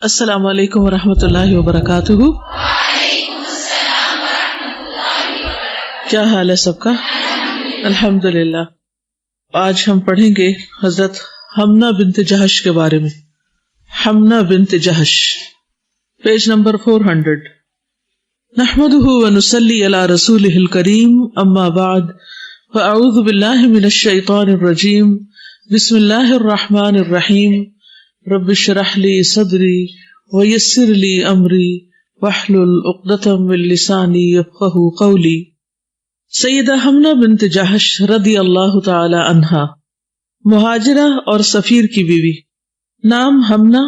السلام علیکم ورحمۃ اللہ وبرکاتہ. کیا حال ہے سب کا؟ الحمد للہ. آج ہم پڑھیں گے حضرت حمنہ بنت جہش کے بارے میں. حمنہ بنت جہش، پیج نمبر 400. نحمده ونصلی علی رسولہ الکریم، اما بعد، فاعوذ باللہ من الشیطان الرجیم، بسم اللہ الرحمن الرحیم. رب اشرح لی صدری ویسر لی امری واحلل عقدۃ من لسانی یفقہوا قولی. سیدہ حمنہ بنت جہش رضی اللہ تعالی عنہا، مہاجرہ اور سفیر کی بیوی. نام حمنہ،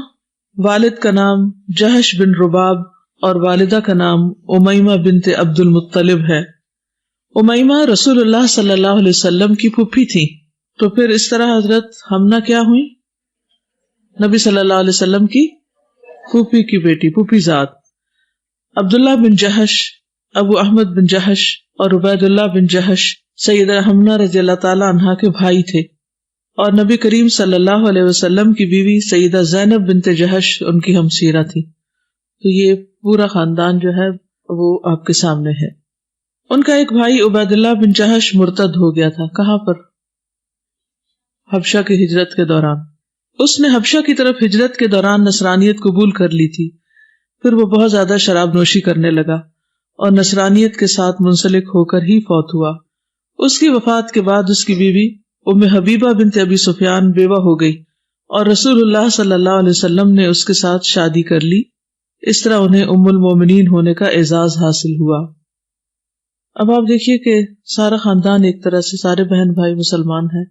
والد کا نام جہش بن رباب اور والدہ کا نام امیمہ بنت عبد المطلب ہے. امیمہ رسول اللہ صلی اللہ علیہ وسلم کی پھوپھی تھی. تو پھر اس طرح حضرت حمنہ کیا ہوئی؟ نبی صلی اللہ علیہ وسلم کی پھوپھی کی بیٹی، پھوپھی ذات. عبداللہ بن جہش، ابو احمد بن جہش اور عبید اللہ بن جہش سیدہ حمنہ رضی اللہ تعالی عنہا کے بھائی تھے، اور نبی کریم صلی اللہ علیہ وسلم کی بیوی سیدہ زینب بنت جہش ان کی ہمسیرہ تھی. تو یہ پورا خاندان جو ہے وہ آپ کے سامنے ہے. ان کا ایک بھائی عبید اللہ بن جہش مرتد ہو گیا تھا. کہاں پر؟ حبشہ کی ہجرت کے دوران. اس نے حبشہ کی طرف ہجرت کے دوران نصرانیت قبول کر لی تھی. پھر وہ بہت زیادہ شراب نوشی کرنے لگا اور نصرانیت کے ساتھ منسلک ہو کر ہی فوت ہوا. اس کی وفات کے بعد اس کی بیوی ام حبیبہ بنت ابی سفیان بیوہ ہو گئی اور رسول اللہ صلی اللہ علیہ وسلم نے اس کے ساتھ شادی کر لی. اس طرح انہیں ام المومنین ہونے کا اعزاز حاصل ہوا. اب آپ دیکھیے کہ سارا خاندان ایک طرح سے سارے بہن بھائی مسلمان ہیں،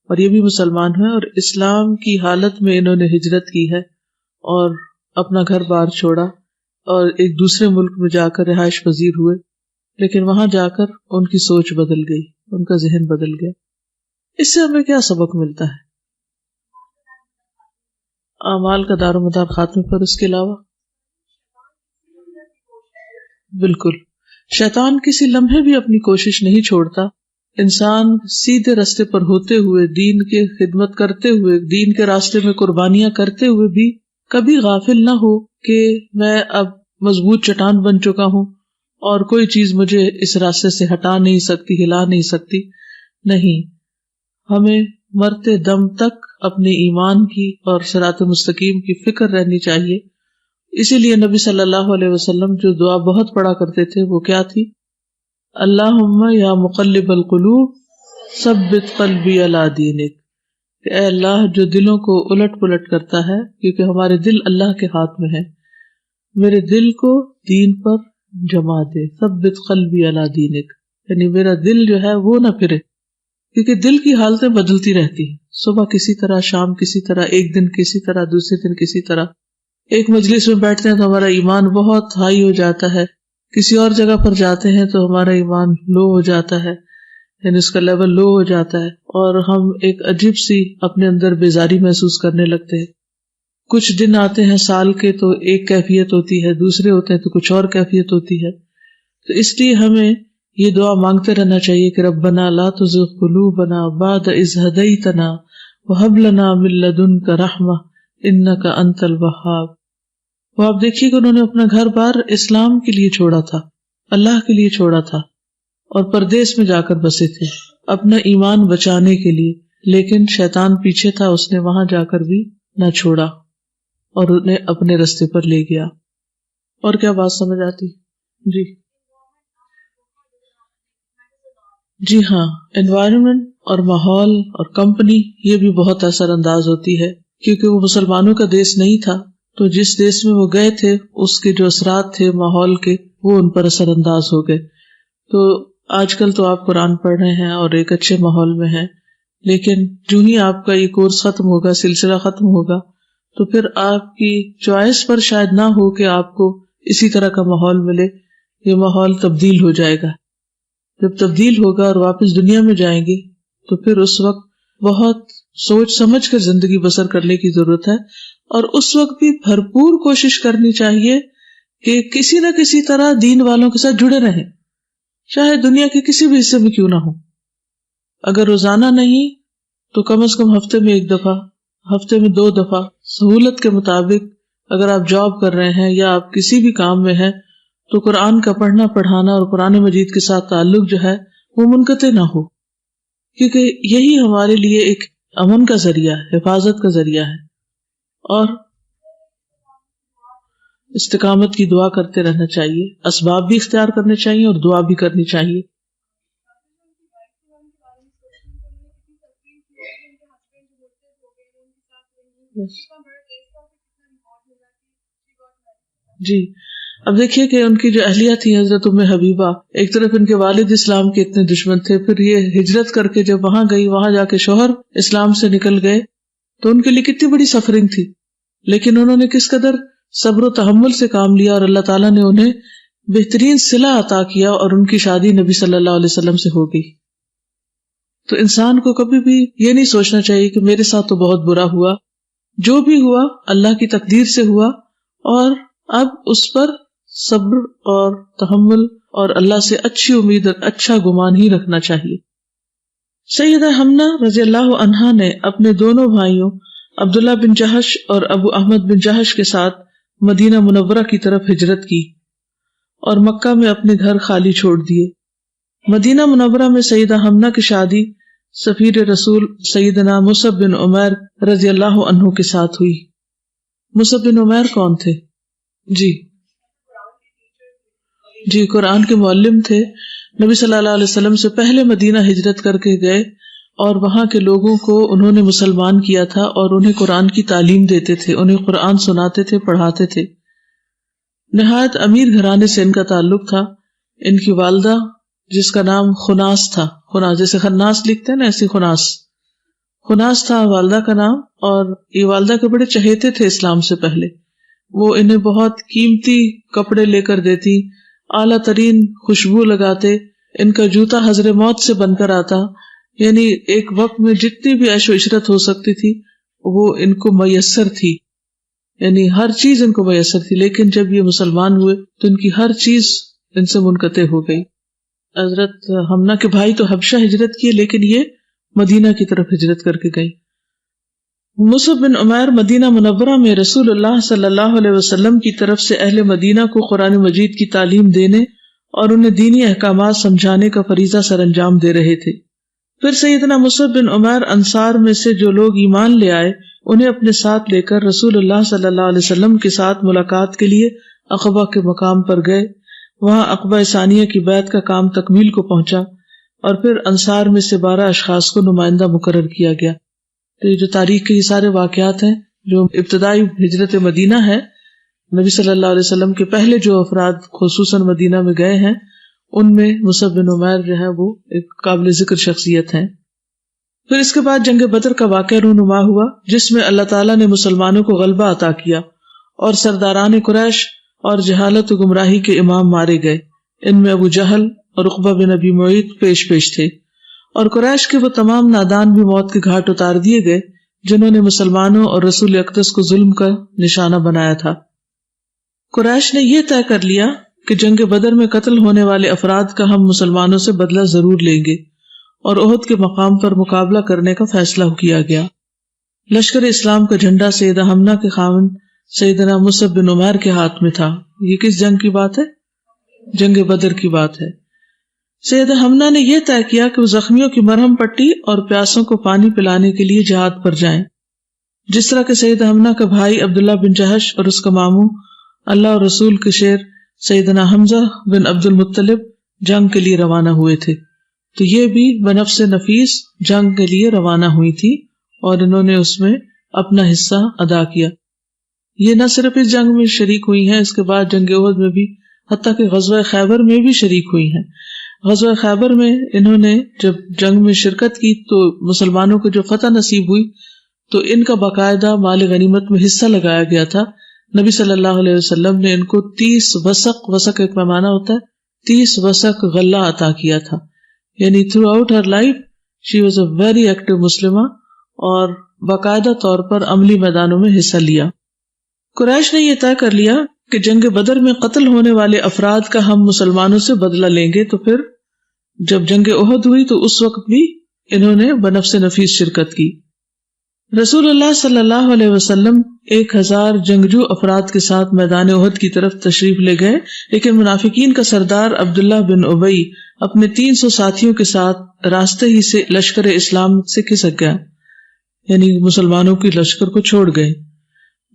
اور یہ بھی مسلمان ہیں، اور اسلام کی حالت میں انہوں نے ہجرت کی ہے اور اپنا گھر بار چھوڑا اور ایک دوسرے ملک میں جا کر رہائش پذیر ہوئے. لیکن وہاں جا کر ان کی سوچ بدل گئی، ان کا ذہن بدل گیا. اس سے ہمیں کیا سبق ملتا ہے؟ اعمال کا دار و مدار خاتمے پر. اس کے علاوہ بالکل شیطان کسی لمحے بھی اپنی کوشش نہیں چھوڑتا. انسان سیدھے راستے پر ہوتے ہوئے، دین کی خدمت کرتے ہوئے، دین کے راستے میں قربانیاں کرتے ہوئے بھی کبھی غافل نہ ہو کہ میں اب مضبوط چٹان بن چکا ہوں اور کوئی چیز مجھے اس راستے سے ہٹا نہیں سکتی، ہلا نہیں سکتی. نہیں، ہمیں مرتے دم تک اپنے ایمان کی اور صراط مستقیم کی فکر رہنی چاہیے. اسی لیے نبی صلی اللہ علیہ وسلم جو دعا بہت پڑھا کرتے تھے وہ کیا تھی؟ اللہم یا مقلب القلوب ثبت قلبی علی دینک. کہ اے اللہ جو دلوں کو الٹ پلٹ کرتا ہے، کیونکہ ہمارے دل اللہ کے ہاتھ میں ہے، میرے دل کو دین پر جما دے. ثبت قلبی علی دینک، یعنی میرا دل جو ہے وہ نہ پھرے، کیونکہ دل کی حالتیں بدلتی رہتی ہیں. صبح کسی طرح، شام کسی طرح، ایک دن کسی طرح، دوسرے دن کسی طرح. ایک مجلس میں بیٹھتے ہیں تو ہمارا ایمان بہت ہائی ہو جاتا ہے، کسی اور جگہ پر جاتے ہیں تو ہمارا ایمان لو ہو جاتا ہے، یعنی اس کا لیول لو ہو جاتا ہے، اور ہم ایک عجیب سی اپنے اندر بیزاری محسوس کرنے لگتے ہیں. کچھ دن آتے ہیں سال کے تو ایک کیفیت ہوتی ہے، دوسرے ہوتے ہیں تو کچھ اور کیفیت ہوتی ہے. تو اس لیے ہمیں یہ دعا مانگتے رہنا چاہیے کہ ربنا لا تزغ قلوبنا بعد اذ ہدیتنا وہب لنا من لدنک رحمہ انک انت الوہاب. وہ آپ دیکھیے کہ انہوں نے اپنا گھر بار اسلام کے لیے چھوڑا تھا، اللہ کے لیے چھوڑا تھا، اور پردیس میں جا کر بسے تھے اپنا ایمان بچانے کے لیے. لیکن شیطان پیچھے تھا، اس نے وہاں جا کر بھی نہ چھوڑا اور انہیں اپنے رستے پر لے گیا. اور کیا بات سمجھ آتی؟ جی ہاں، انوائرمنٹ اور ماحول اور کمپنی یہ بھی بہت اثر انداز ہوتی ہے، کیونکہ وہ مسلمانوں کا دیس نہیں تھا. تو جس دیس میں وہ گئے تھے اس کے جو اثرات تھے ماحول کے، وہ ان پر اثر انداز ہو گئے. تو آج کل تو آپ قرآن پڑھ رہے ہیں اور ایک اچھے ماحول میں ہیں، لیکن جو ہی آپ کا یہ کورس ختم ہوگا، سلسلہ ختم ہوگا، تو پھر آپ کی چوائس پر شاید نہ ہو کہ آپ کو اسی طرح کا ماحول ملے. یہ ماحول تبدیل ہو جائے گا. جب تبدیل ہوگا اور واپس دنیا میں جائیں گے تو پھر اس وقت بہت سوچ سمجھ کر زندگی بسر کرنے کی ضرورت ہے. اور اس وقت بھی بھرپور کوشش کرنی چاہیے کہ کسی نہ کسی طرح دین والوں کے ساتھ جڑے رہیں، چاہے دنیا کے کسی بھی حصے میں کیوں نہ ہو. اگر روزانہ نہیں تو کم از کم ہفتے میں 1 دفعہ، ہفتے میں 2 دفعہ، سہولت کے مطابق اگر آپ جاب کر رہے ہیں یا آپ کسی بھی کام میں ہیں تو قرآن کا پڑھنا پڑھانا اور قرآن مجید کے ساتھ تعلق جو ہے وہ منقطع نہ ہو، کیونکہ یہی ہمارے لیے ایک امن کا ذریعہ ہے، حفاظت کا ذریعہ ہے. اور استقامت کی دعا کرتے رہنا چاہیے، اسباب بھی اختیار کرنے چاہیے اور دعا بھی کرنی چاہیے. جی اب دیکھیے کہ ان کی جو اہلیہ تھی حضرت ام حبیبہ، ایک طرف ان کے والد اسلام کے اتنے دشمن تھے، پھر یہ ہجرت کر کے جب وہاں گئی، وہاں جا کے شوہر اسلام سے نکل گئے تو ان کے لیے کتنی بڑی سفرنگ تھی، لیکن انہوں نے کس قدر صبر و تحمل سے کام لیا اور اللہ تعالیٰ نے انہیں بہترین صلہ عطا کیا اور ان کی شادی نبی صلی اللہ علیہ وسلم سے ہو گئی. تو انسان کو کبھی بھی یہ نہیں سوچنا چاہیے کہ میرے ساتھ تو بہت برا ہوا، جو بھی ہوا اللہ کی تقدیر سے ہوا، اور اب اس پر صبر اور تحمل اور اللہ سے اچھی امید اور اچھا گمان ہی رکھنا چاہیے. سیدہ حمنہ رضی اللہ عنہا نے اپنے دونوں بھائیوں عبداللہ بن جہش اور ابو احمد بن جہش کے ساتھ مدینہ منورہ کی طرف ہجرت کی اور مکہ میں اپنے گھر خالی چھوڑ دیے. مدینہ منورہ میں سیدہ حمنہ کی شادی سفیر رسول سیدنا مصعب بن عمیر رضی اللہ عنہ کے ساتھ ہوئی. مصعب بن عمیر کون تھے؟ جی قرآن کے معلم تھے. نبی صلی اللہ علیہ وسلم سے پہلے مدینہ ہجرت کر کے گئے اور وہاں کے لوگوں کو انہوں نے مسلمان کیا تھا اور انہیں قرآن کی تعلیم دیتے تھے، انہیں قرآن سناتے تھے، پڑھاتے تھے. نہایت امیر گھرانے سے ان کا تعلق تھا. ان کی والدہ جس کا نام خناس تھا، خناس جیسے خناس لکھتے ہیں نا، ایسی خناس تھا والدہ کا نام، اور یہ والدہ کے بڑے چہیتے تھے اسلام سے پہلے. وہ انہیں بہت قیمتی کپڑے لے کر دیتی، اعلیٰ ترین خوشبو لگاتے، ان کا جوتا حضر موت سے بن کر آتا، یعنی ایک وقت میں جتنی بھی عیش و عشرت ہو سکتی تھی وہ ان کو میسر تھی، یعنی ہر چیز ان کو میسر تھی. لیکن جب یہ مسلمان ہوئے تو ان کی ہر چیز ان سے منقطع ہو گئی. حضرت حمنہ کے بھائی تو حبشہ ہجرت کیے، لیکن یہ مدینہ کی طرف ہجرت کر کے گئی. مصعب بن عمیر مدینہ منورہ میں رسول اللہ صلی اللہ علیہ وسلم کی طرف سے اہل مدینہ کو قرآن مجید کی تعلیم دینے اور انہیں دینی احکامات سمجھانے کا فریضہ سر انجام دے رہے تھے. پھر سیدنا مصعب بن عمیر انصار میں سے جو لوگ ایمان لے آئے انہیں اپنے ساتھ لے کر رسول اللہ صلی اللہ علیہ وسلم کے ساتھ ملاقات کے لیے عقبہ کے مقام پر گئے. وہاں عقبہ ثانیہ کی بیعت کا کام تکمیل کو پہنچا اور پھر انصار میں سے 12 اشخاص کو نمائندہ مقرر کیا گیا. تو یہ جو تاریخ کے یہ سارے واقعات ہیں جو ابتدائی ہجرت مدینہ ہے، نبی صلی اللہ علیہ وسلم کے پہلے جو افراد خصوصاً مدینہ میں گئے ہیں ان میں مصعب بن عمیر جو ہے وہ ایک قابل ذکر شخصیت ہیں. پھر اس کے بعد جنگ بدر کا واقعہ رونما ہوا جس میں اللہ تعالیٰ نے مسلمانوں کو غلبہ عطا کیا اور سرداران قریش اور جہالت و گمراہی کے امام مارے گئے. ان میں ابو جہل اور عقبہ بن ابی معیط پیش تھے، اور قریش کے وہ تمام نادان بھی موت کے گھاٹ اتار دیے گئے جنہوں نے مسلمانوں اور رسول اقدس کو ظلم کا نشانہ بنایا تھا. قریش نے یہ طے کر لیا کہ جنگ بدر میں قتل ہونے والے افراد کا ہم مسلمانوں سے بدلہ ضرور لیں گے، اور احد کے مقام پر مقابلہ کرنے کا فیصلہ کیا گیا. لشکر اسلام کا جھنڈا سیدہ حمنہ کے خاوند سیدنا مصعب بن عمیر کے ہاتھ میں تھا. یہ کس جنگ کی بات ہے؟ جنگ بدر کی بات ہے. سیدہ حمنہ نے یہ طے کیا کہ وہ زخمیوں کی مرہم پٹی اور پیاسوں کو پانی پلانے کے لیے جہاد پر جائیں، جس طرح کہ سیدہ حمنہ کا بھائی عبداللہ بن جہش اور اس کا ماموں اللہ اور رسول کے شیر سیدنا حمزہ بن عبد المطلب جنگ کے لیے روانہ ہوئے تھے. تو یہ بھی بنفس نفیس جنگ کے لیے روانہ ہوئی تھی اور انہوں نے اس میں اپنا حصہ ادا کیا. یہ نہ صرف اس جنگ میں شریک ہوئی ہیں، اس کے بعد جنگ احد میں بھی، حتیٰ کہ غزوہ خیبر میں بھی شریک ہوئی ہیں. غزوہ خیبر میں انہوں نے جب جنگ میں شرکت کی تو مسلمانوں کو جو فتح نصیب ہوئی تو ان کا باقاعدہ مال غنیمت میں حصہ لگایا گیا تھا. نبی صلی اللہ علیہ وسلم نے ان کو 30 وسق ایک پیمانہ ہوتا ہے، 30 وسق غلہ عطا کیا تھا. یعنی through out her life she was a very active مسلمہ اور باقاعدہ طور پر عملی میدانوں میں حصہ لیا. قریش نے یہ طے کر لیا کہ جنگ بدر میں قتل ہونے والے افراد کا ہم مسلمانوں سے بدلہ لیں گے. تو پھر جب جنگ احد ہوئی تو اس وقت بھی انہوں نے بنفس نفیس شرکت کی. رسول اللہ صلی اللہ علیہ وسلم 1000 جنگجو افراد کے ساتھ میدان احد کی طرف تشریف لے گئے، لیکن منافقین کا سردار عبداللہ بن ابی اپنے 300 ساتھیوں کے ساتھ راستے ہی سے لشکر اسلام سے کھسک گیا، یعنی مسلمانوں کی لشکر کو چھوڑ گئے۔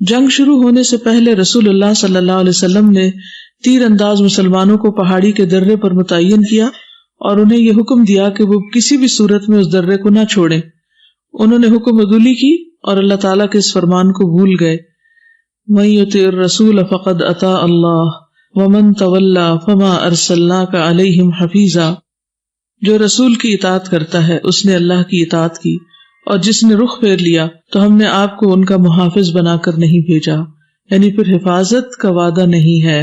جنگ شروع ہونے سے پہلے رسول اللہ صلی اللہ علیہ وسلم نے تیر انداز مسلمانوں کو پہاڑی کے درے پر متعین کیا اور انہیں یہ حکم دیا کہ وہ کسی بھی صورت میں اس درے کو نہ چھوڑیں۔ انہوں نے حکم عدولی کی اور اللہ تعالیٰ کے اس فرمان کو بھول گئے، مَن یطع الرسول فقد اطاع اللہ ومن تولی فما ارسلناک علیہم حفیظا، جو رسول کی اطاعت کرتا ہے اس نے اللہ کی اطاعت کی، اور جس نے رخ پھیر لیا تو ہم نے آپ کو ان کا محافظ بنا کر نہیں بھیجا، یعنی پھر حفاظت کا وعدہ نہیں ہے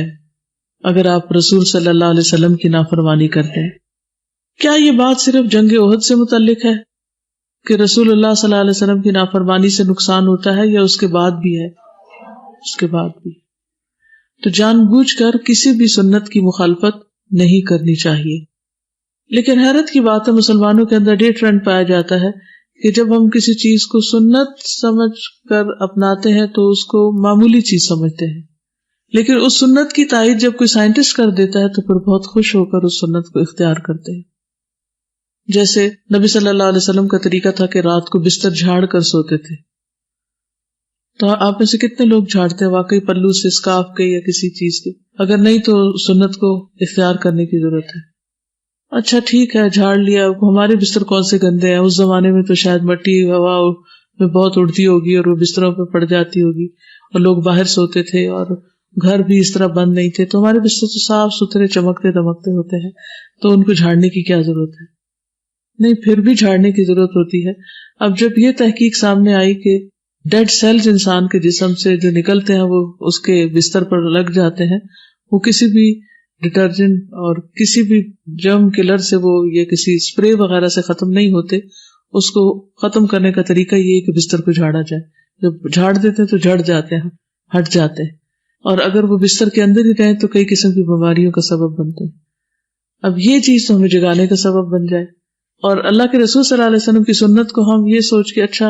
اگر آپ رسول صلی اللہ علیہ وسلم کی نافرمانی کرتے ہیں۔ کیا یہ بات صرف جنگ احد سے متعلق ہے کہ رسول اللہ صلی اللہ علیہ وسلم کی نافرمانی سے نقصان ہوتا ہے، یا اس کے بعد بھی ہے؟ اس کے بعد بھی۔ تو جان بوجھ کر کسی بھی سنت کی مخالفت نہیں کرنی چاہیے۔ لیکن حیرت کی بات ہے، مسلمانوں کے اندر یہ ٹرینڈ پایا جاتا ہے کہ جب ہم کسی چیز کو سنت سمجھ کر اپناتے ہیں تو اس کو معمولی چیز سمجھتے ہیں، لیکن اس سنت کی تائید جب کوئی سائنٹسٹ کر دیتا ہے تو پھر بہت خوش ہو کر اس سنت کو اختیار کرتے ہیں۔ جیسے نبی صلی اللہ علیہ وسلم کا طریقہ تھا کہ رات کو بستر جھاڑ کر سوتے تھے، تو آپ میں سے کتنے لوگ جھاڑتے ہیں واقعی پلو سے، اسکارف کے یا کسی چیز کے؟ اگر نہیں تو سنت کو اختیار کرنے کی ضرورت ہے۔ اچھا ٹھیک ہے، جھاڑ لیا، ہمارے بستر کون سے گندے ہیں، اس زمانے میں تو شاید مٹی ہوا میں بہت اڑتی ہوگی اور وہ بستروں پہ پڑ جاتی ہوگی، اور لوگ باہر سوتے تھے اور گھر بھی اس طرح بند نہیں تھے، تو ہمارے بستر تو صاف ستھرے چمکتے دمکتے ہوتے ہیں، تو ان کو جھاڑنے کی کیا ضرورت ہے؟ نہیں، پھر بھی جھاڑنے کی ضرورت ہوتی ہے۔ اب جب یہ تحقیق سامنے آئی کہ ڈیڈ سیلز انسان کے جسم سے جو نکلتے ہیں وہ اس کے بستر پر لگ جاتے ہیں، وہ کسی بھی ڈٹرجنٹ اور کسی بھی جرم کلر سے وہ یا کسی اسپرے وغیرہ سے ختم نہیں ہوتے، اس کو ختم کرنے کا طریقہ یہ ہے کہ بستر کو جھاڑا جائے۔ جب جھاڑ دیتے ہیں تو جھڑ جاتے ہیں، ہٹ جاتے ہیں، اور اگر وہ بستر کے اندر ہی رہیں تو کئی قسم کی بیماریوں کا سبب بنتے ہیں۔ اب یہ چیز تو ہمیں جگانے کا سبب بن جائے، اور اللہ کے رسول صلی اللہ علیہ وسلم کی سنت کو ہم یہ سوچ کے اچھا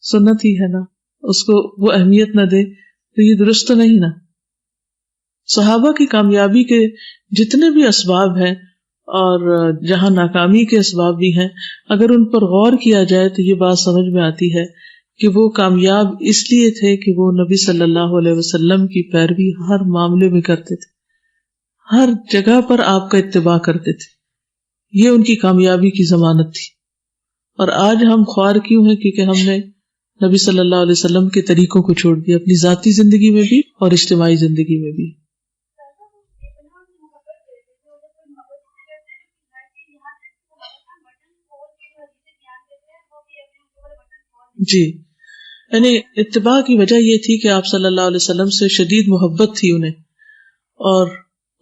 سنت ہی ہے نا، اس کو وہ اہمیت نہ دے، تو یہ درست تو نہیں نا۔ صحابہ کی کامیابی کے جتنے بھی اسباب ہیں اور جہاں ناکامی کے اسباب بھی ہیں، اگر ان پر غور کیا جائے تو یہ بات سمجھ میں آتی ہے کہ وہ کامیاب اس لیے تھے کہ وہ نبی صلی اللہ علیہ وسلم کی پیروی ہر معاملے میں کرتے تھے، ہر جگہ پر آپ کا اتباع کرتے تھے، یہ ان کی کامیابی کی ضمانت تھی۔ اور آج ہم خوار کیوں ہیں؟ کیونکہ ہم نے نبی صلی اللہ علیہ وسلم کے طریقوں کو چھوڑ دیا، اپنی ذاتی زندگی میں بھی اور اجتماعی زندگی میں بھی۔ جی، یعنی اتباع کی وجہ یہ تھی کہ آپ صلی اللہ علیہ وسلم سے شدید محبت تھی انہیں، اور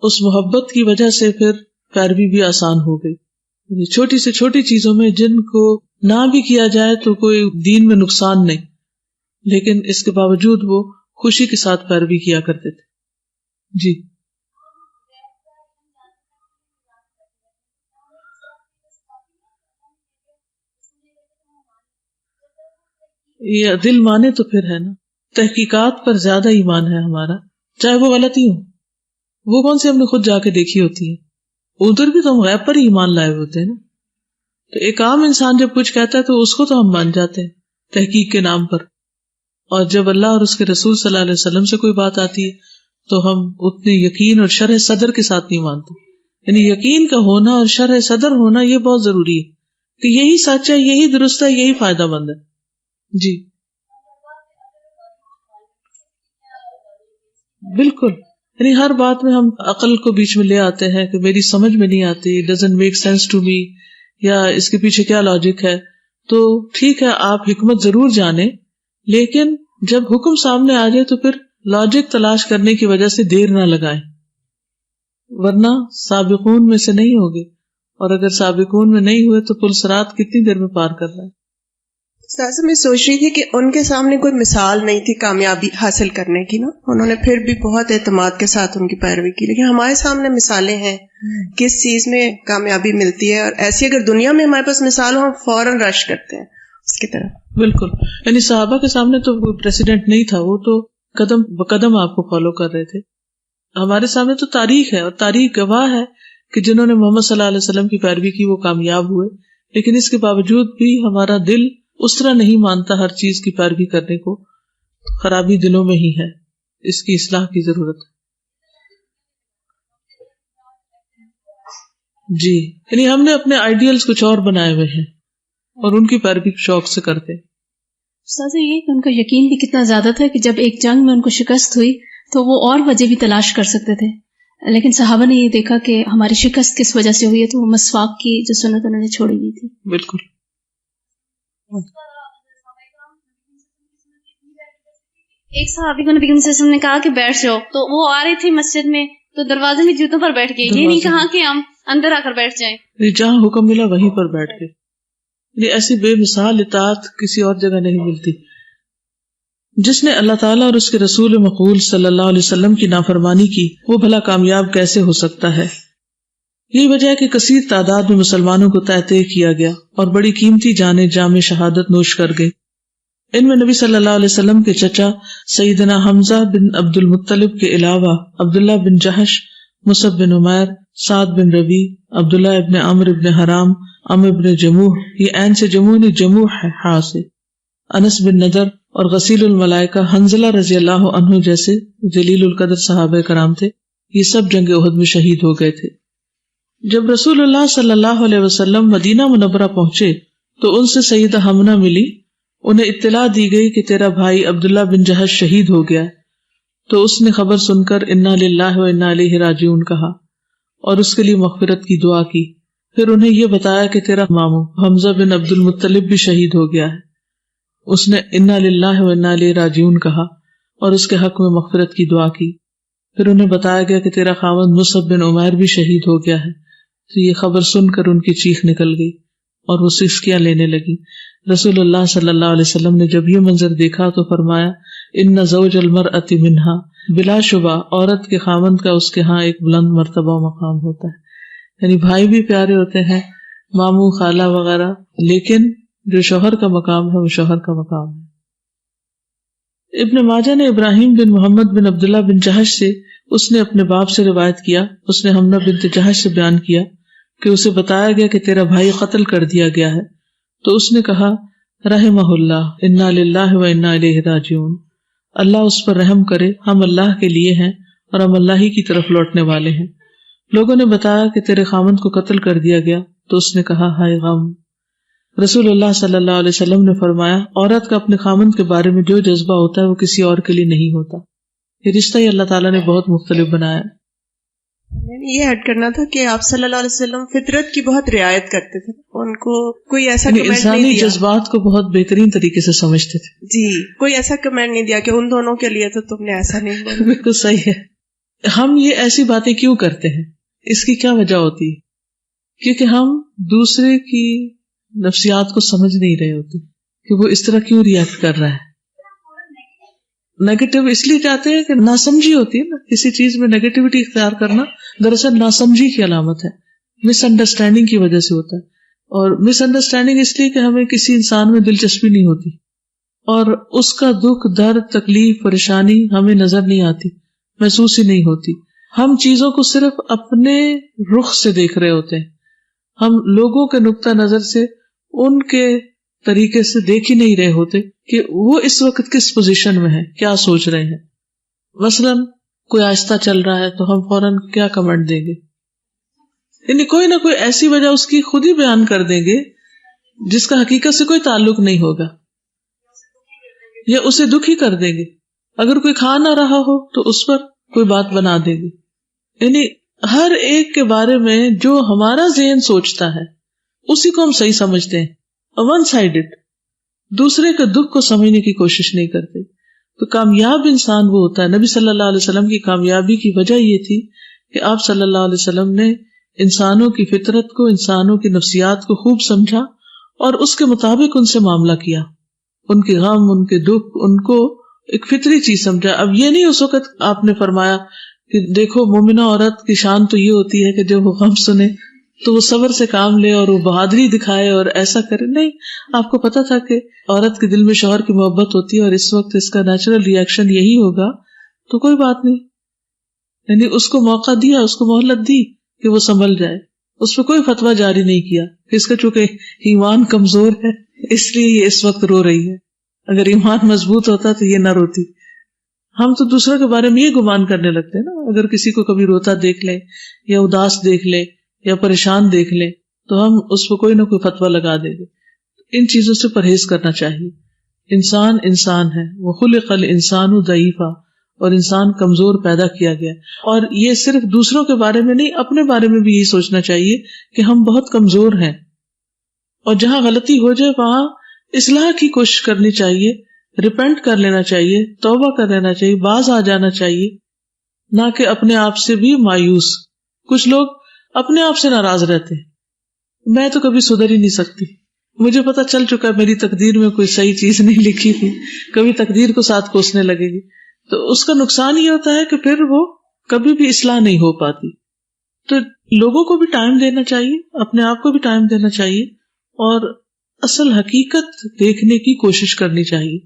اس محبت کی وجہ سے پھر پیروی بھی آسان ہو گئی۔ یعنی چھوٹی سے چھوٹی چیزوں میں جن کو نہ بھی کیا جائے تو کوئی دین میں نقصان نہیں، لیکن اس کے باوجود وہ خوشی کے ساتھ پیروی کیا کرتے تھے۔ جی، یہ دل مانے تو پھر ہے نا، تحقیقات پر زیادہ ایمان ہے ہمارا، چاہے وہ غلط ہی ہو، وہ کون سی ہم نے خود جا کے دیکھی ہوتی ہے، ادھر بھی تو ہم غیب پر ہی ایمان لائے ہوتے ہیں نا۔ تو ایک عام انسان جب کچھ کہتا ہے تو اس کو تو ہم مان جاتے ہیں تحقیق کے نام پر، اور جب اللہ اور اس کے رسول صلی اللہ علیہ وسلم سے کوئی بات آتی ہے تو ہم اتنے یقین اور شرح صدر کے ساتھ نہیں مانتے۔ یعنی یقین کا ہونا اور شرح صدر ہونا یہ بہت ضروری ہے کہ یہی سچ ہے، یہی درست ہے، یہی فائدہ مند ہے۔ جی بالکل، یعنی ہر بات میں ہم عقل کو بیچ میں لے آتے ہیں کہ میری سمجھ میں نہیں آتی، doesn't make sense to me, یا اس کے پیچھے کیا لاجک ہے۔ تو ٹھیک ہے، آپ حکمت ضرور جانیں، لیکن جب حکم سامنے آ جائے تو پھر لاجک تلاش کرنے کی وجہ سے دیر نہ لگائیں، ورنہ سابقون میں سے نہیں ہوگے، اور اگر سابقون میں نہیں ہوئے تو پل صراط کتنی دیر میں پار کر رہا ہے۔ سازا میں سوچ رہی تھی کہ ان کے سامنے کوئی مثال نہیں تھی کامیابی حاصل کرنے کی نا، انہوں نے پھر بھی بہت اعتماد کے ساتھ ان کی پیروی کی، لیکن ہمارے سامنے مثالیں ہیں کس چیز میں کامیابی ملتی ہے، اور ایسی اگر دنیا میں ہمارے پاس مثال ہو ہم فوراً رش کرتے ہیں اس کی طرف. بالکل. یعنی صحابہ کے سامنے تو پریسیڈنٹ نہیں تھا، وہ تو قدم بقدم آپ کو فالو کر رہے تھے. ہمارے سامنے تو تاریخ ہے، اور تاریخ گواہ ہے کہ جنہوں نے محمد صلی اللہ علیہ وسلم کی پیروی کی وہ کامیاب ہوئے. لیکن اس کے باوجود بھی ہمارا دل اس طرح نہیں مانتا ہر چیز کی پیروی کرنے کو. خرابی دلوں میں ہی ہے، اس کی اصلاح کی ضرورت ہے. جی، یعنی ہم نے اپنے آئیڈیلز کچھ اور بنائے ہوئے ہیں اور ان کی پیروی شوق سے کرتے. استاذ یہ کہ ان کا یقین بھی کتنا زیادہ تھا کہ جب ایک جنگ میں ان کو شکست ہوئی تو وہ اور وجہ بھی تلاش کر سکتے تھے، لیکن صحابہ نے یہ دیکھا کہ ہماری شکست کس وجہ سے ہوئی ہے، تو وہ مسواک کی جو سنت انہوں نے چھوڑی ہوئی تھی. بالکل. ایک صحابی کو نبی صلی اللہ علیہ وسلم نے کہا کہ بیٹھ جاؤ، تو وہ آ رہی تھی مسجد میں تو دروازے میں جوتوں پر بیٹھ گئے. یہ نہیں کہا کہ ہم اندر آ کر بیٹھ جائیں، جہاں حکم ملا وہیں پر بیٹھ گئے. یہ ایسی بے مثال اطاعت کسی اور جگہ نہیں ملتی. جس نے اللہ تعالیٰ اور اس کے رسول مقبول صلی اللہ علیہ وسلم کی نافرمانی کی وہ بھلا کامیاب کیسے ہو سکتا ہے؟ یہی وجہ ہے کہ کثیر تعداد میں مسلمانوں کو تہتے کیا گیا اور بڑی قیمتی جانیں جام شہادت نوش کر گئے. ان میں نبی صلی اللہ علیہ وسلم کے چچا سیدنا حمزہ بن عبد المطلب کے علاوہ عبداللہ بن جہش، مصعب بن عمیر، سعد بن ربی، عبداللہ ابن عمرو ابن حرام، عمرو ابن جموح، یہ عین سے جموح نہیں جموح ہے ہا سے، انس بن نضر اور غسیل الملائکہ حنظلہ رضی اللہ عنہ جیسے جلیل القدر صحابہ کرام تھے. یہ سب جنگ احد میں شہید ہو گئے تھے. جب رسول اللہ صلی اللہ علیہ وسلم مدینہ منورہ پہنچے تو ان سے سیدہ حمنہ ملی. انہیں اطلاع دی گئی کہ تیرا بھائی عبداللہ بن جہش شہید ہو گیا. تو اس نے خبر سن کر انا للہ و انا الیہ راجعون کہا اور اس کے لیے مغفرت کی دعا کی. پھر انہیں یہ بتایا کہ تیرا ماموں حمزہ بن عبد المطلب بھی شہید ہو گیا ہے. اس نے انا للہ و انا الیہ راجعون کہا اور اس کے حق میں مغفرت کی دعا کی. پھر انہیں بتایا گیا کہ تیرا خاوند مصعب بن عمیر بھی شہید ہو گیا ہے. تو یہ خبر سن کر ان کی چیخ نکل گئی اور وہ سسکیاں لینے لگی. رسول اللہ صلی اللہ علیہ وسلم نے جب یہ منظر دیکھا تو فرمایا ان زوج المرأة منہا، بلا شبہ عورت کے خاوند کا اس کے ہاں ایک بلند مرتبہ و مقام ہوتا ہے. یعنی بھائی بھی پیارے ہوتے ہیں، ماموں خالہ وغیرہ، لیکن جو شوہر کا مقام ہے وہ شوہر کا مقام ہے. ابن ماجہ نے ابراہیم بن محمد بن عبداللہ بن جہش سے، اس نے اپنے باپ سے روایت کیا، اس نے حمنہ بنت جہش سے بیان کیا کہ اسے بتایا گیا کہ تیرا بھائی قتل کر دیا گیا ہے. تو اس نے کہا رحمہ اللہ انا للہ و انا الیہ راجعون، اللہ اس پر رحم کرے، ہم اللہ کے لیے ہیں اور ہم اللہ ہی کی طرف لوٹنے والے ہیں. لوگوں نے بتایا کہ تیرے خامند کو قتل کر دیا گیا. تو اس نے کہا ہائے غم. رسول اللہ صلی اللہ علیہ وسلم نے فرمایا عورت کا اپنے خامند کے بارے میں جو جذبہ ہوتا ہے وہ کسی اور کے لیے نہیں ہوتا. یہ رشتہ ہی اللہ تعالیٰ نے بہت مختلف بنایا. میں نے یہ ایڈ کرنا تھا کہ آپ صلی اللہ علیہ وسلم فطرت کی بہت رعایت کرتے تھے. ان کو کوئی ایسا کمنٹ انسانی نہیں دیا، جذبات کو بہت بہترین طریقے سے سمجھتے تھے. جی کوئی ایسا کمنٹ نہیں دیا کہ ان دونوں کے لیے تو تم نے ایسا نہیں بولا. بالکل صحیح ہے. ہم یہ ایسی باتیں کیوں کرتے ہیں؟ اس کی کیا وجہ ہوتی ہے؟ کیونکہ ہم دوسرے کی نفسیات کو سمجھ نہیں رہے ہوتے کہ وہ اس طرح کیوں ریئیکٹ کر رہا ہے. نیگیٹو اس لیے چاہتے ہیں کہ ناسمجھی ہوتی ہے نا، کسی چیز میں نیگیٹیوٹی اختیار کرنا دراصل ناسمجھی کی علامت ہے، مس انڈرسٹینڈنگ کی وجہ سے ہوتا ہے. اور مس انڈرسٹینڈنگ اس لیے کہ ہمیں کسی انسان میں دلچسپی نہیں ہوتی اور اس کا دکھ، درد، تکلیف، پریشانی ہمیں نظر نہیں آتی، محسوس ہی نہیں ہوتی. ہم چیزوں کو صرف اپنے رخ سے دیکھ رہے ہوتے ہیں، ہم لوگوں کے نقطہ نظر سے، ان کے طریقے سے دیکھ ہی نہیں رہے ہوتے کہ وہ اس وقت کس پوزیشن میں ہے، کیا سوچ رہے ہیں. مثلا کوئی آہستہ چل رہا ہے تو ہم فوراً کیا کمنٹ دیں گے؟ یعنی کوئی نہ کوئی ایسی وجہ اس کی خود ہی بیان کر دیں گے جس کا حقیقت سے کوئی تعلق نہیں ہوگا، یا اسے دکھی کر دیں گے. اگر کوئی کھا نہ رہا ہو تو اس پر کوئی بات بنا دیں گے. یعنی ہر ایک کے بارے میں جو ہمارا ذہن سوچتا ہے اسی کو ہم صحیح سمجھتے ہیں، ون سائیڈڈ، دوسرے کے دکھ کو سمجھنے کی کوشش نہیں کرتے. تو کامیاب انسان وہ ہوتا ہے. نبی صلی اللہ علیہ وسلم کی کامیابی کی وجہ یہ تھی کہ آپ صلی اللہ علیہ وسلم نے انسانوں کی فطرت کو، انسانوں کی نفسیات کو خوب سمجھا اور اس کے مطابق ان سے معاملہ کیا. ان کے غم، ان کے دکھ، ان کو ایک فطری چیز سمجھا. اب یہ نہیں اس وقت آپ نے فرمایا کہ دیکھو مومنہ عورت کی شان تو یہ ہوتی ہے کہ جب وہ غم سنے تو وہ صبر سے کام لے اور وہ بہادری دکھائے اور ایسا کرے. نہیں, آپ کو پتا تھا کہ عورت کے دل میں شوہر کی محبت ہوتی ہے اور اس وقت اس کا نیچرل ریئیکشن یہی ہوگا, تو کوئی بات نہیں. یعنی اس کو موقع دیا, اس کو مہلت دی کہ وہ سنبھل جائے. اس پہ کوئی فتویٰ جاری نہیں کیا کہ اس کا چونکہ ایمان کمزور ہے اس لیے یہ اس وقت رو رہی ہے. اگر ایمان مضبوط ہوتا تو یہ نہ روتی. ہم تو دوسروں کے بارے میں یہ گمان کرنے لگتے ہیں نا. اگر کسی کو کبھی روتا دیکھ لیں یا اداس دیکھ لیں یا پریشان دیکھ لیں تو ہم اس پہ کوئی نہ کوئی فتویٰ لگا دیں گے. ان چیزوں سے پرہیز کرنا چاہیے. انسان ہے, وہ خلق الانسان ضعیفا, اور انسان کمزور پیدا کیا گیا. اور یہ صرف دوسروں کے بارے میں نہیں, اپنے بارے میں بھی یہی سوچنا چاہیے کہ ہم بہت کمزور ہیں, اور جہاں غلطی ہو جائے وہاں اصلاح کی کوشش کرنی چاہیے, ریپینٹ کر لینا چاہیے, توبہ کر لینا چاہیے, باز آ جانا چاہیے, نہ کہ اپنے آپ سے بھی مایوس. کچھ لوگ اپنے آپ سے ناراض رہتے ہیں, میں تو کبھی سدھر ہی نہیں سکتی, مجھے پتا چل چکا ہے میری تقدیر میں کوئی صحیح چیز نہیں لکھی تھی, کبھی تقدیر کو ساتھ کوسنے لگے گی. تو اس کا نقصان یہ ہوتا ہے کہ پھر وہ کبھی بھی اصلاح نہیں ہو پاتی. تو لوگوں کو بھی ٹائم دینا چاہیے, اپنے آپ کو بھی ٹائم دینا چاہیے, اور اصل حقیقت دیکھنے کی کوشش کرنی چاہیے,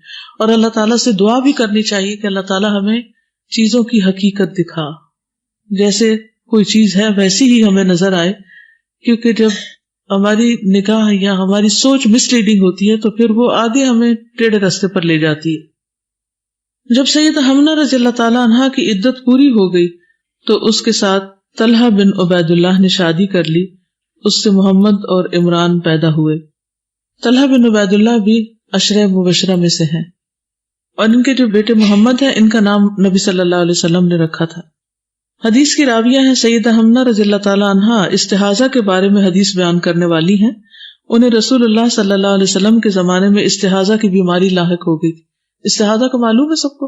اور اللہ تعالیٰ سے دعا بھی کرنی چاہیے کہ اللہ تعالیٰ ہمیں چیزوں کی حقیقت دکھا, جیسے کوئی چیز ہے ویسی ہی ہمیں نظر آئے. کیونکہ جب ہماری نگاہ یا ہماری سوچ مس لیڈنگ ہوتی ہے تو پھر وہ آگے ہمیں ٹیڑھے راستے پر لے جاتی ہے. جب سیدہ حمنہ رضی اللہ تعالیٰ عنہا کی عدت پوری ہو گئی تو اس کے ساتھ طلحہ بن عبید اللہ نے شادی کر لی. اس سے محمد اور عمران پیدا ہوئے. طلحہ بن عبید اللہ بھی عشرہ مبشرہ میں سے ہیں, اور ان کے جو بیٹے محمد ہیں ان کا نام نبی صلی اللہ علیہ وسلم نے رکھا تھا. حدیث کی راویہ ہیں سیدہ حمنہ رضی اللہ تعالیٰ عنہا استحاضہ کے بارے میں حدیث بیان کرنے والی ہیں. انہیں رسول اللہ صلی اللہ علیہ وسلم کے زمانے میں استحاضہ کی بیماری لاحق ہو گئی تھی. استحاضہ کو معلوم ہے سب کو,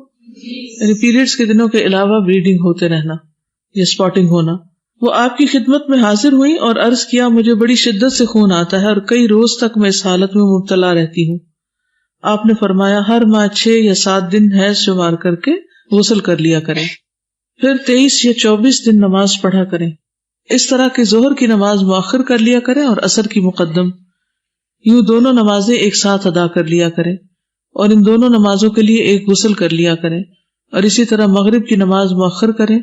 یعنی پیریڈز کے دنوں کے علاوہ بلیڈنگ ہوتے رہنا یا اسپاٹنگ ہونا. وہ آپ کی خدمت میں حاضر ہوئی اور عرض کیا, مجھے بڑی شدت سے خون آتا ہے اور کئی روز تک میں اس حالت میں مبتلا رہتی ہوں. آپ نے فرمایا, ہر ماہ 6 یا 7 دن حیض شمار کر کے غسل کر لیا کریں, پھر 23 یا 24 دن نماز پڑھا کریں. اس طرح کہ ظہر کی نماز مؤخر کر لیا کریں اور عصر کی مقدم, یوں دونوں نمازیں ایک ساتھ ادا کر لیا کریں, اور ان دونوں نمازوں کے لیے ایک غسل کر لیا کریں. اور اسی طرح مغرب کی نماز مؤخر کریں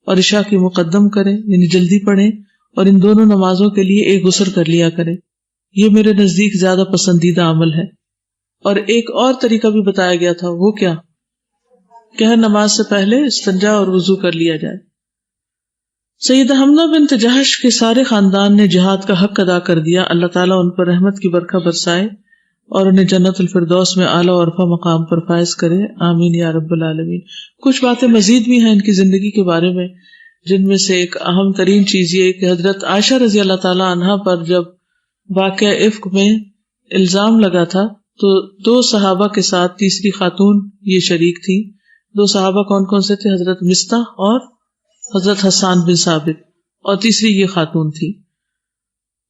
اور عشاء کی مقدم کریں, یعنی جلدی پڑھیں, اور ان دونوں نمازوں کے لیے ایک غسل کر لیا کریں. یہ میرے نزدیک زیادہ پسندیدہ عمل ہے. اور ایک اور طریقہ بھی بتایا گیا تھا, وہ کیا کہ ہر نماز سے پہلے استنجا اور وضو کر لیا جائے. سیدہ حمنہ بنت جہش کے سارے خاندان نے جہاد کا حق ادا کر دیا. اللہ تعالیٰ ان پر رحمت کی برکھا برسائے اور انہیں جنت الفردوس میں اعلیٰ و عرفہ مقام پر فائز کرے, آمین یا رب العالمین. کچھ باتیں مزید بھی ہیں ان کی زندگی کے بارے میں, جن میں سے ایک اہم ترین چیز یہ کہ حضرت عائشہ رضی اللہ تعالیٰ عنہا پر جب واقعہ افک میں الزام لگا تھا تو 2 صحابہ کے ساتھ تیسری خاتون یہ شریک تھی. 2 صحابہ کون کون سے تھے؟ حضرت مستح اور حضرت حسان بن ثابت, اور تیسری یہ خاتون تھی.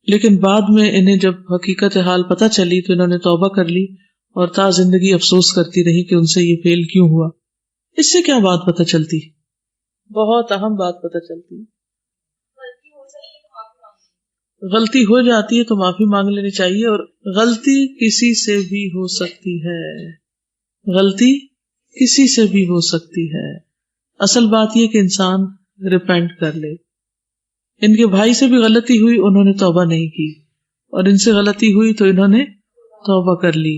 لیکن بعد میں انہیں جب حقیقت حال پتہ چلی تو انہوں نے توبہ کر لی اور تا زندگی افسوس کرتی رہی کہ ان سے یہ فیل کیوں ہوا. اس سے کیا بات پتہ چلتی؟ بہت اہم بات پتہ چلتی. غلطی ہو جاتی ہے تو معافی مانگ لینی چاہیے, اور غلطی کسی سے بھی ہو سکتی ہے, غلطی کسی سے بھی ہو سکتی ہے. اصل بات یہ کہ انسان ریپینٹ کر لے. ان کے بھائی سے بھی غلطی ہوئی, انہوں نے توبہ نہیں کی, اور ان سے غلطی ہوئی تو انہوں نے توبہ کر لی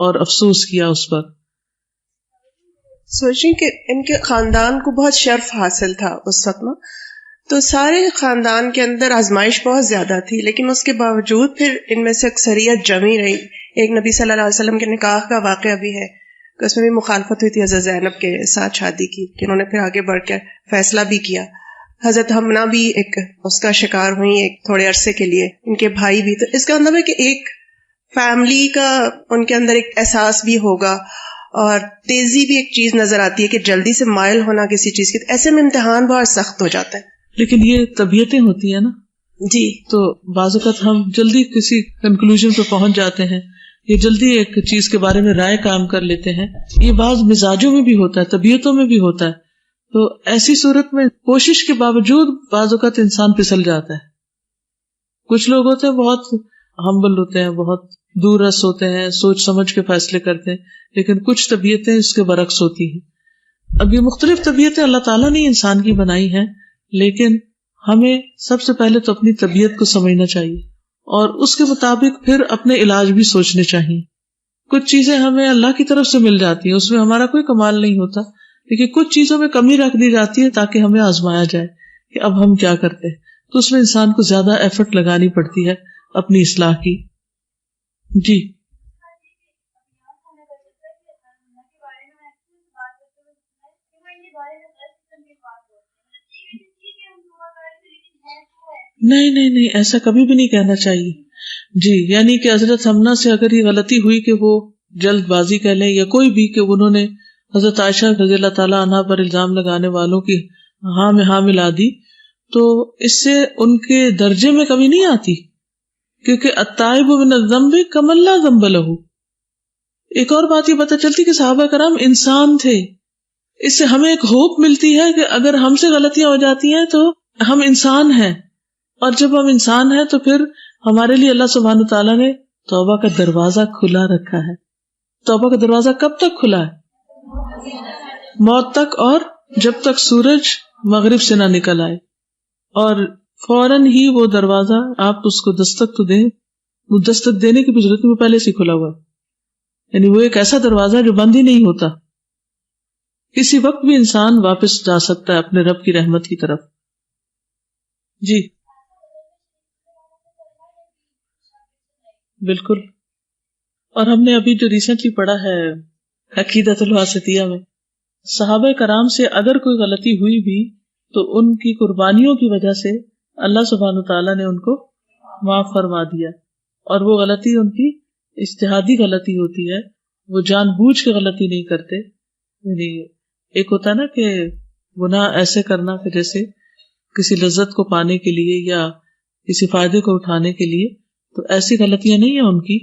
اور افسوس کیا اس پر. سوچیں کہ ان کے خاندان کو بہت شرف حاصل تھا اس وقت نا, تو سارے خاندان کے اندر آزمائش بہت زیادہ تھی, لیکن اس کے باوجود پھر ان میں سے اکثریت جمی رہی. ایک نبی صلی اللہ علیہ وسلم کے نکاح کا واقعہ بھی ہے کہ اس میں بھی مخالفت ہوئی تھی حضرت زینب کے ساتھ شادی کی, کہ انہوں نے پھر آگے بڑھ کے فیصلہ بھی کیا. حضرت حمنہ بھی ایک اس کا شکار ہوئی ایک تھوڑے عرصے کے لیے, ان کے بھائی بھی. تو اس کا مطلب ہے کہ ایک فیملی کا ان کے اندر ایک احساس بھی ہوگا, اور تیزی بھی ایک چیز نظر آتی ہے کہ جلدی سے مائل ہونا کسی چیز کی, ایسے میں امتحان بہت سخت ہو جاتا ہے. لیکن یہ طبیعتیں ہوتی ہیں نا جی, تو بعض اوقات ہم جلدی کسی کنکلوژن پہ پہنچ جاتے ہیں, یہ جلدی ایک چیز کے بارے میں رائے قائم کر لیتے ہیں. یہ بعض مزاجوں میں بھی ہوتا ہے, طبیعتوں میں بھی ہوتا ہے. تو ایسی صورت میں کوشش کے باوجود بعض اوقات انسان پھسل جاتا ہے. کچھ لوگ ہوتے ہیں بہت ہمبل ہوتے ہیں، بہت دور رس ہوتے ہیں، سوچ سمجھ کے فیصلے کرتے ہیں، لیکن کچھ طبیعتیں اس کے برعکس ہوتی ہیں. اب یہ مختلف طبیعتیں اللہ تعالیٰ نے انسان کی بنائی ہیں، لیکن ہمیں سب سے پہلے تو اپنی طبیعت کو سمجھنا چاہیے اور اس کے مطابق پھر اپنے علاج بھی سوچنے چاہیے. کچھ چیزیں ہمیں اللہ کی طرف سے مل جاتی ہیں، اس میں ہمارا کوئی کمال نہیں ہوتا، لیکن کچھ چیزوں میں کمی رکھ دی جاتی ہے تاکہ ہمیں آزمایا جائے کہ اب ہم کیا کرتے ہیں. تو اس میں انسان کو زیادہ ایفرٹ لگانی پڑتی ہے اپنی اصلاح کی. جی نہیں ایسا کبھی بھی نہیں کہنا چاہیے. جی یعنی کہ حضرت حمنہ سے اگر یہ غلطی ہوئی کہ وہ جلد بازی کہہ لیں یا کوئی بھی کہ انہوں نے حضرت عائشہ رضی اللہ تعالیٰ عنہا پر الزام لگانے والوں کی ہاں میں ہاں ملا دی، تو اس سے ان کے درجے میں کمی نہیں آتی، کیونکہ التائب من الذنب کمن لا ذنب لہ. ایک اور بات یہ پتہ چلتی کہ صحابہ کرام انسان تھے. اس سے ہمیں ایک ہوپ ملتی ہے کہ اگر ہم سے غلطیاں ہو جاتی ہیں تو ہم انسان ہیں، اور جب ہم انسان ہیں تو پھر ہمارے لیے اللہ سبحانہ تعالیٰ نے توبہ کا دروازہ کھلا رکھا ہے. توبہ کا دروازہ کب تک کھلا ہے؟ موت تک، اور جب تک سورج مغرب سے نہ نکل آئے. اور فوراً ہی وہ دروازہ آپ اس کو دستک تو دیں، وہ دستک دینے کی بھی ضرورت نہیں، وہ پہلے سے کھلا ہوا ہے. یعنی وہ ایک ایسا دروازہ جو بند ہی نہیں ہوتا، کسی وقت بھی انسان واپس جا سکتا ہے اپنے رب کی رحمت کی طرف. جی بالکل. اور ہم نے ابھی جو ریسنٹلی پڑھا ہے عقیدۃ الواسطیہ میں، صحابہ کرام سے اگر کوئی غلطی ہوئی بھی تو ان کی قربانیوں کی وجہ سے اللہ سبحانہ تعالیٰ نے ان کو معاف فرما دیا، اور وہ غلطی ان کی اجتہادی غلطی ہوتی ہے، وہ جان بوجھ کے غلطی نہیں کرتے. یعنی ایک ہوتا ہے نا کہ گناہ ایسے کرنا کہ جیسے کسی لذت کو پانے کے لیے یا کسی فائدے کو اٹھانے کے لیے، تو ایسی غلطیاں نہیں ہیں ان کی.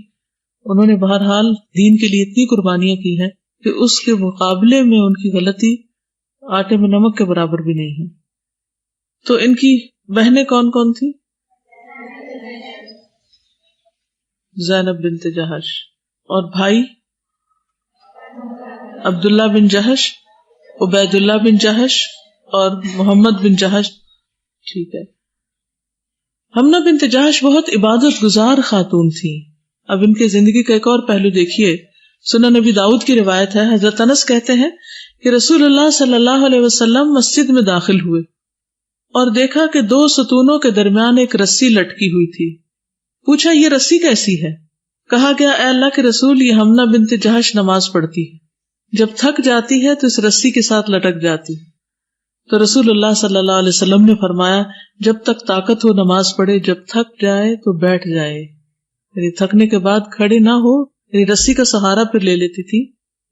انہوں نے بہرحال دین کے لیے اتنی قربانیاں کی ہیں کہ اس کے مقابلے میں ان کی غلطی آٹے میں نمک کے برابر بھی نہیں ہے. تو ان کی بہنیں کون کون تھی؟ زینب بنت جہش، اور بھائی عبداللہ بن جہش، عبید اللہ بن جہش اور محمد بن جہش. ٹھیک ہے. حمنہ بنت جہش بہت عبادت گزار خاتون تھی. اب ان کے زندگی کا ایک اور پہلو دیکھیے. سنن نبی داؤد کی روایت ہے، حضرت انس کہتے ہیں کہ رسول اللہ صلی اللہ علیہ وسلم مسجد میں داخل ہوئے اور دیکھا کہ 2 ستونوں کے درمیان ایک رسی لٹکی ہوئی تھی. پوچھا یہ رسی کیسی ہے؟ کہا گیا اے اللہ کے رسول، یہ حمنہ بنت جہش نماز پڑھتی ہے، جب تھک جاتی ہے تو اس رسی کے ساتھ لٹک جاتی. تو رسول اللہ صلی اللہ علیہ وسلم نے فرمایا جب تک طاقت ہو نماز پڑھے، جب تھک جائے تو بیٹھ جائے. یعنی تھکنے کے بعد کھڑے نہ ہو، یعنی رسی کا سہارا پھر لے لیتی تھی،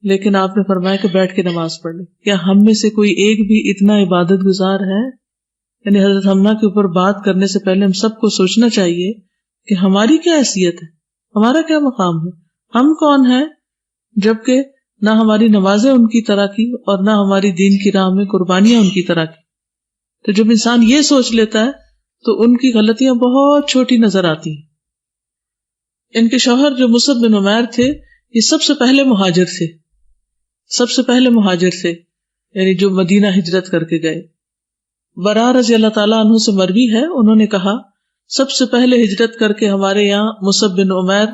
لیکن آپ نے فرمایا کہ بیٹھ کے نماز پڑھ لے. کیا ہم میں سے کوئی ایک بھی اتنا عبادت گزار ہے؟ یعنی حضرت حمنہ کے اوپر بات کرنے سے پہلے ہم سب کو سوچنا چاہیے کہ ہماری کیا حیثیت ہے، ہمارا کیا مقام ہے، ہم کون ہیں، جبکہ نہ ہماری نمازیں ان کی طرح کی اور نہ ہماری دین کی راہ میں قربانیاں ان کی طرح کی. تو جب انسان یہ سوچ لیتا ہے تو ان کی غلطیاں بہت چھوٹی نظر آتی ہیں. ان کے شوہر جو مصعب بن عمیر تھے، یہ سب سے پہلے مہاجر تھے، یعنی جو مدینہ ہجرت کر کے گئے. برا رضی اللہ تعالیٰ عنہ سے مروی ہے، انہوں نے کہا سب سے پہلے ہجرت کر کے ہمارے یہاں مصعب بن عمیر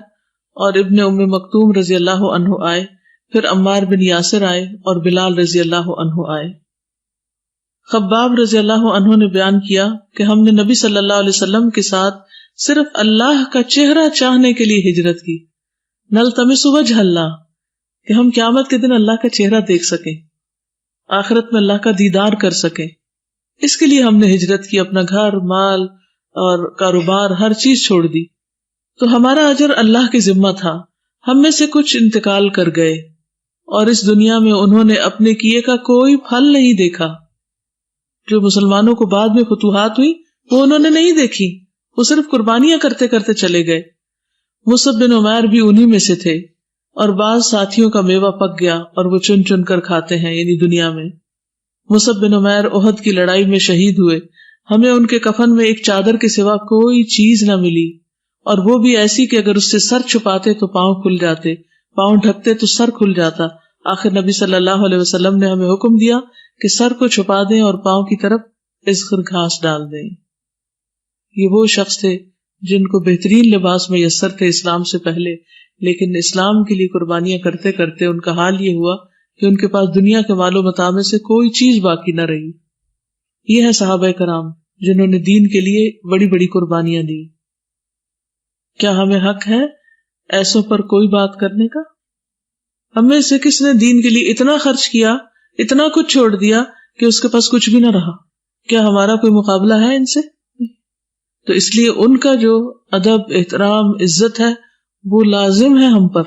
اور ابن ام مکتوم رضی اللہ عنہ آئے، پھر عمار بن یاسر آئے اور بلال رضی اللہ عنہ آئے. خباب رضی اللہ عنہ نے بیان کیا کہ ہم نے نبی صلی اللہ علیہ وسلم کے ساتھ صرف اللہ کا چہرہ چاہنے کے لیے ہجرت کی، نلتمس وجہ اللہ، کہ ہم قیامت کے دن اللہ کا چہرہ دیکھ سکیں، آخرت میں اللہ کا دیدار کر سکیں. اس کے لیے ہم نے ہجرت کی، اپنا گھر، مال اور کاروبار ہر چیز چھوڑ دی. تو ہمارا اجر اللہ کے ذمہ تھا. ہم میں سے کچھ انتقال کر گئے اور اس دنیا میں انہوں نے اپنے کیے کا کوئی پھل نہیں دیکھا. جو مسلمانوں کو بعد میں فتوحات ہوئی وہ انہوں نے نہیں دیکھی، وہ صرف قربانیاں کرتے کرتے چلے گئے. مصعب بن عمیر بھی انہی میں سے تھے، اور بعض ساتھیوں کا میوہ پک گیا اور وہ چن چن کر کھاتے ہیں، یعنی دنیا میں. مصعب بن عمیر احد کی لڑائی میں شہید ہوئے. ہمیں ان کے کفن میں ایک چادر کے سوا کوئی چیز نہ ملی، اور وہ بھی ایسی کہ اگر اس سے سر چھپاتے تو پاؤں کھل جاتے، پاؤں ڈھکتے تو سر کھل جاتا۔ آخر نبی صلی اللہ علیہ وسلم نے ہمیں حکم دیا کہ سر کو چھپا دیں اور پاؤں کی طرف اذخر گھاس ڈال دیں۔ یہ وہ شخص تھے جن کو بہترین لباس میسر تھے اسلام سے پہلے، لیکن اسلام کے لیے قربانیاں کرتے کرتے ان کا حال یہ ہوا کہ ان کے پاس دنیا کے مال و متاع میں سے کوئی چیز باقی نہ رہی۔ یہ ہیں صحابہ کرام جنہوں نے دین کے لیے بڑی بڑی قربانیاں دی۔ کیا ہمیں حق ہے ایسوں پر کوئی بات کرنے کا؟ ہم میں سے کس نے دین کے لیے اتنا خرچ کیا، اتنا کچھ چھوڑ دیا کہ اس کے پاس کچھ بھی نہ رہا؟ کیا ہمارا کوئی مقابلہ ہے ان سے؟ تو اس لیے ان کا جو ادب، احترام، عزت ہے وہ لازم ہے ہم پر،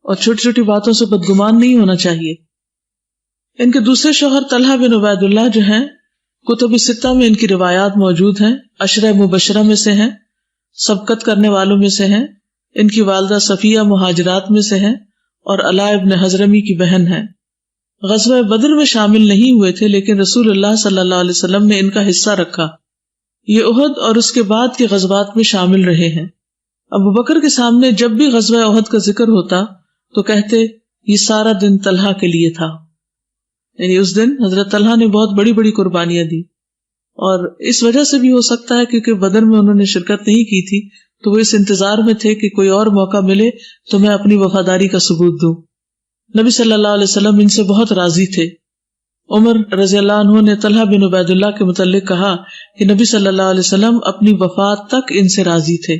اور چھوٹی چھوٹی باتوں سے بدگمان نہیں ہونا چاہیے۔ ان کے دوسرے شوہر طلحہ بن عبید اللہ جو ہیں، کتب ستہ میں ان کی روایات موجود ہیں، عشرہ مبشرہ میں سے ہیں، سبقت کرنے والوں میں سے ہیں۔ ان کی والدہ صفیہ مہاجرات میں سے ہیں اور علاء ابن حضرمی کی بہن ہیں۔ غزوہ بدر میں شامل نہیں ہوئے تھے، لیکن رسول اللہ صلی اللہ علیہ وسلم نے ان کا حصہ رکھا۔ یہ احد اور اس کے بعد کے غزوات میں شامل رہے ہیں۔ ابو بکر کے سامنے جب بھی غزوہ احد کا ذکر ہوتا تو کہتے یہ سارا دن طلحہ کے لیے تھا، یعنی اس دن حضرت طلحہ نے بہت بڑی بڑی قربانیاں دی، اور اس وجہ سے بھی ہو سکتا ہے کیونکہ بدر میں انہوں نے شرکت نہیں کی تھی تو وہ اس انتظار میں تھے کہ کوئی اور موقع ملے تو میں اپنی وفاداری کا ثبوت دوں۔ نبی صلی اللہ علیہ وسلم ان سے بہت راضی تھے۔ عمر رضی اللہ عنہ نے طلحہ بن عبید اللہ کے متعلق کہا کہ نبی صلی اللہ علیہ وسلم اپنی وفات تک ان سے راضی تھے۔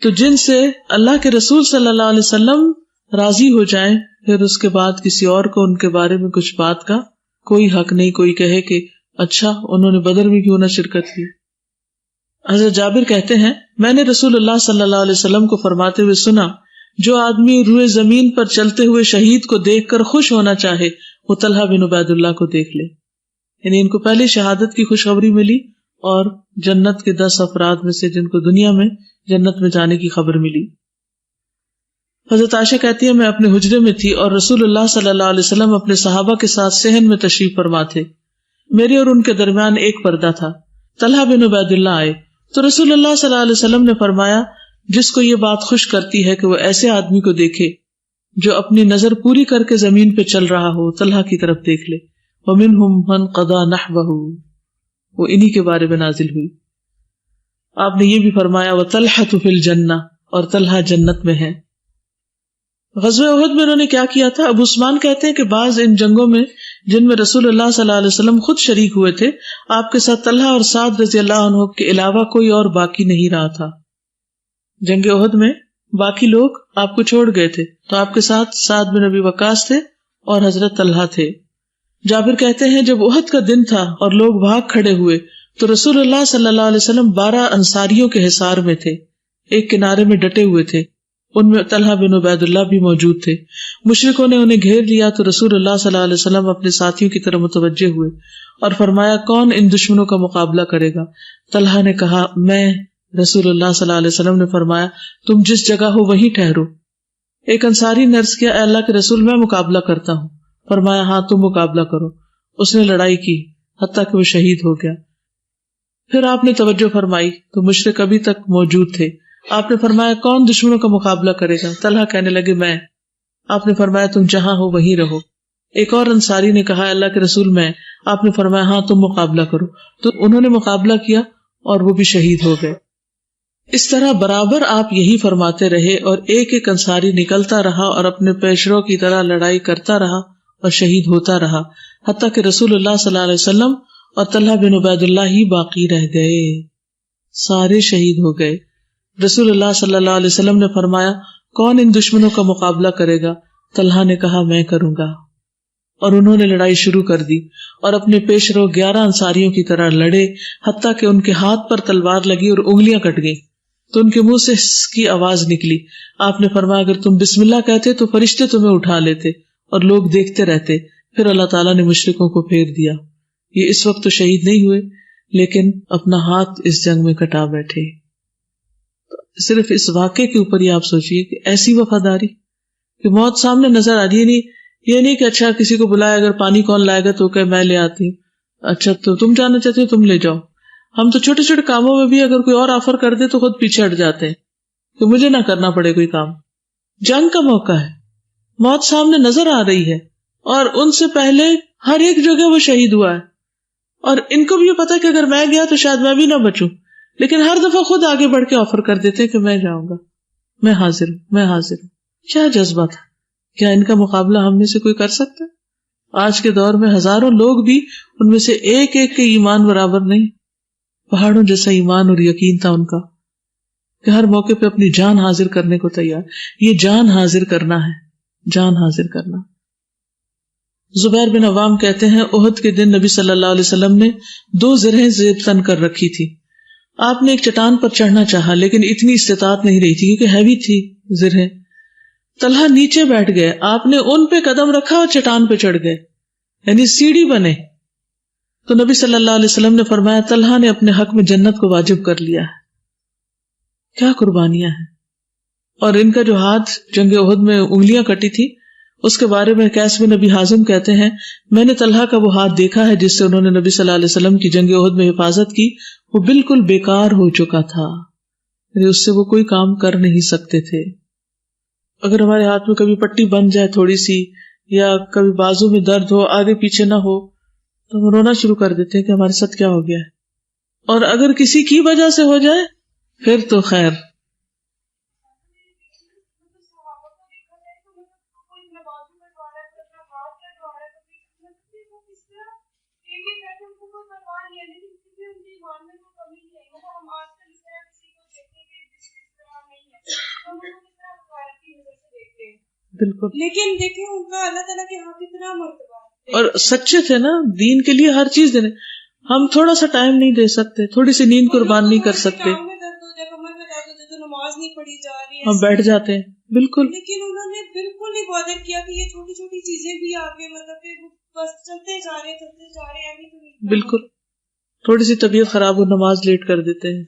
تو جن سے اللہ کے رسول صلی اللہ علیہ وسلم راضی ہو جائیں، پھر اس کے بعد کسی اور کو ان کے بارے میں کچھ بات کا کوئی حق نہیں، کوئی کہے کہ اچھا انہوں نے بدر میں کیوں نہ شرکت کی۔ حضرت جابر کہتے ہیں میں نے رسول اللہ صلی اللہ علیہ وسلم کو فرماتے ہوئے سنا، جو آدمی روئے زمین پر چلتے ہوئے شہید کو دیکھ کر خوش ہونا چاہے وہ طلحہ بن عبید اللہ کو دیکھ لے۔ یعنی ان کو پہلے شہادت کی خوشخبری ملی اور جنت کے 10 افراد میں سے جن کو دنیا میں جنت میں جانے کی خبر ملی۔ حضرت عائشہ کہتی ہے میں اپنے حجرے میں تھی اور رسول اللہ صلی اللہ علیہ وسلم اپنے صحابہ کے ساتھ صحن میں تشریف فرما تھے۔ میرے اور ان کے درمیان ایک پردہ تھا۔ طلحہ بن عبید اللہ آئے تو رسول اللہ صلی اللہ علیہ وسلم نے فرمایا جس کو یہ بات خوش کرتی ہے کہ وہ ایسے آدمی کو دیکھے جو اپنی نظر پوری کر کے زمین پہ چل رہا ہو، طلحہ کی طرف دیکھ لے۔ وَمِنْهُمْ مَنْ قَضَى نَحْبَهُ، وہ انہی کے بارے میں نازل ہوئی۔ آپ نے یہ بھی فرمایا وَطَلْحَةُ فِي الْجَنَّةِ، اور طلحہ جنت میں ہے۔ غزوہ احد میں انہوں نے کیا کیا تھا؟ ابو عثمان کہتے ہیں کہ بعض ان جنگوں میں جن میں رسول اللہ صلی اللہ علیہ وسلم خود شریک ہوئے تھے، آپ کے ساتھ طلحہ اور سعد رضی اللہ عنہ کے علاوہ کوئی اور باقی نہیں رہا تھا۔ جنگ احد میں باقی لوگ آپ کو چھوڑ گئے تھے تو آپ کے ساتھ سعد بن ابی وقاص تھے اور حضرت طلحہ تھے۔ جابر کہتے ہیں جب احد کا دن تھا اور لوگ بھاگ کھڑے ہوئے تو رسول اللہ صلی اللہ علیہ وسلم 12 انصاریوں کے حصار میں تھے، ایک کنارے میں ڈٹے ہوئے تھے، ان میں طلحہ بن عبید اللہ بھی موجود تھے۔ مشرکوں نے انہیں گھیر لیا تو رسول اللہ صلی اللہ علیہ وسلم اپنے ساتھیوں کی طرف متوجہ ہوئے اور فرمایا کون ان دشمنوں کا مقابلہ کرے گا؟ طلحہ نے کہا میں۔ رسول اللہ صلی اللہ علیہ وسلم نے فرمایا تم جس جگہ ہو وہیں ٹھہرو۔ ایک انصاری نے عرض کیا اے اللہ کے رسول میں مقابلہ کرتا ہوں۔ فرمایا ہاں تم مقابلہ کرو۔ اس نے لڑائی کی حتیٰ کہ وہ شہید ہو گیا۔ پھر آپ نے توجہ فرمائی تو مشرک ابھی تک موجود تھے۔ آپ نے فرمایا کون دشمنوں کا مقابلہ کرے گا؟ طلحہ کہنے لگے میں۔ آپ نے فرمایا تم جہاں ہو وہیں رہو۔ ایک اور انصاری نے کہا اللہ کے رسول میں۔ آپ نے فرمایا ہاں تم مقابلہ کرو۔ تو انہوں نے مقابلہ کیا اور وہ بھی شہید ہو گئے۔ اس طرح برابر آپ یہی فرماتے رہے اور ایک ایک انصاری نکلتا رہا اور اپنے پیشرو کی طرح لڑائی کرتا رہا اور شہید ہوتا رہا حتیٰ کہ رسول اللہ صلی اللہ علیہ وسلم اور طلحہ بن عبید اللہ ہی باقی رہ گئے، سارے شہید ہو گئے۔ رسول اللہ صلی اللہ علیہ وسلم نے فرمایا کون ان دشمنوں کا مقابلہ کرے گا؟ طلحہ نے کہا میں کروں گا، اور انہوں نے لڑائی شروع کر دی اور اپنے پیش رو 11 انصاریوں کی طرح لڑے حتیٰ کہ ان کے ہاتھ پر تلوار لگی اور انگلیاں کٹ گئی تو ان کے منہ سے ہس کی آواز نکلی۔ آپ نے فرمایا اگر تم بسم اللہ کہتے تو فرشتے تمہیں اٹھا لیتے اور لوگ دیکھتے رہتے۔ پھر اللہ تعالیٰ نے مشرکوں کو پھیر دیا۔ یہ اس وقت تو شہید نہیں ہوئے لیکن اپنا ہاتھ اس جنگ میں کٹا بیٹھے۔ صرف اس واقعے کے اوپر ہی آپ سوچئے کہ ایسی وفاداری کہ موت سامنے نظر آ رہی ہے، یہ نہیں کہ اچھا کسی کو بلایا اگر پانی کون لائے گا تو کہ میں لے آتی ہوں، اچھا تو تم جانا چاہتے ہو، تم لے جاؤ. ہم تو چھوٹے چھوٹے کاموں میں بھی اگر کوئی اور آفر کر دے تو خود پیچھے ہٹ جاتے ہیں کہ مجھے نہ کرنا پڑے کوئی کام. جنگ کا موقع ہے، موت سامنے نظر آ رہی ہے، اور ان سے پہلے ہر ایک جگہ وہ شہید ہوا ہے، اور ان کو بھی یہ پتا کہ اگر میں گیا تو شاید میں بھی نہ بچوں، لیکن ہر دفعہ خود آگے بڑھ کے آفر کر دیتے کہ میں جاؤں گا، میں حاضر ہوں، میں حاضر ہوں. کیا جذبہ تھا! کیا ان کا مقابلہ ہم میں سے کوئی کر سکتا ہے؟ آج کے دور میں ہزاروں لوگ بھی، ان میں سے ایک ایک کے ایمان برابر نہیں. پہاڑوں جیسا ایمان اور یقین تھا ان کا کہ ہر موقع پہ اپنی جان حاضر کرنے کو تیار. یہ جان حاضر کرنا ہے، جان حاضر کرنا. زبیر بن عوام کہتے ہیں احد کے دن نبی صلی اللہ علیہ وسلم نے 2 زرہیں زیب تن کر رکھی تھی. آپ نے ایک چٹان پر چڑھنا چاہا لیکن اتنی استطاعت نہیں رہی تھی کیونکہ ہیوی تھی زرہیں. طلحہ نیچے بیٹھ گئے، آپ نے ان پہ قدم رکھا اور چٹان پہ چڑھ گئے، یعنی سیڑھی بنے. تو نبی صلی اللہ علیہ وسلم نے فرمایا طلحہ نے اپنے حق میں جنت کو واجب کر لیا ہے. کیا قربانیاں ہیں! اور ان کا جو ہاتھ جنگ احد میں انگلیاں کٹی تھی، اس کے بارے میں قیس بن نبی حازم کہتے ہیں میں نے طلحہ کا وہ ہاتھ دیکھا ہے جس سے انہوں نے نبی صلی اللہ علیہ وسلم کی جنگ احد میں حفاظت کی، وہ بالکل بیکار ہو چکا تھا، یعنی اس سے وہ کوئی کام کر نہیں سکتے تھے. اگر ہمارے ہاتھ میں کبھی پٹی بن جائے تھوڑی سی، یا کبھی بازو میں درد ہو، آگے پیچھے نہ ہو، تو ہم رونا شروع کر دیتے ہیں کہ ہمارے ساتھ کیا ہو گیا ہے. اور اگر کسی کی وجہ سے ہو جائے پھر تو خیر. بالکل، لیکن دیکھیں ان کا اللہ تعالیٰ کے ہاں کتنا مرتبہ ہے، اور سچے تھے نا، دین کے لیے ہر چیز دینے. ہم تھوڑا سا ٹائم نہیں دے سکتے، تھوڑی سی نیند قربان نہیں کر سکتے، نماز نہیں پڑھی جا رہی ہے، ہم بیٹھ جاتے ہیں. بالکل، لیکن انہوں نے بالکل نہیں بادر کیا کہ یہ چھوٹی چھوٹی چیزیں بھی آگے مطلب کہ بس چلتے جا رہے ہیں. بالکل، تھوڑی سی طبیعت خراب ہو نماز لیٹ کر دیتے ہیں،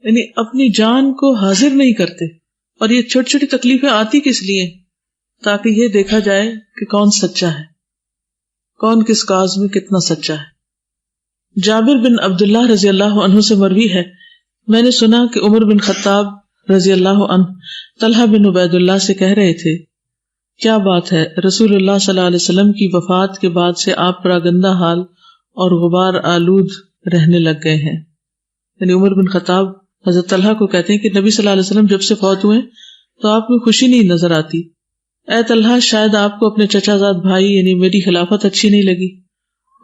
یعنی اپنی جان کو حاضر نہیں کرتے. اور یہ چھوٹی چھوٹی تکلیفیں آتی کس لیے؟ تاکہ یہ دیکھا جائے کہ کون سچا ہے، کون کس کاز میں کتنا سچا ہے. جابر بن عبداللہ رضی اللہ عنہ سے مروی ہے میں نے سنا کہ عمر بن خطاب رضی اللہ عنہ طلحہ بن عبید اللہ سے کہہ رہے تھے کیا بات ہے، رسول اللہ صلی اللہ علیہ وسلم کی وفات کے بعد سے آپ پراگندہ حال اور غبار آلود رہنے لگ گئے ہیں. یعنی عمر بن خطاب حضرت طلحہ کو کہتے ہیں کہ نبی صلی اللہ علیہ وسلم جب سے فوت ہوئے تو آپ میں خوشی نہیں نظر آتی. اے طلحہ شاید آپ کو اپنے چچا زاد بھائی یعنی میری خلافت اچھی نہیں لگی.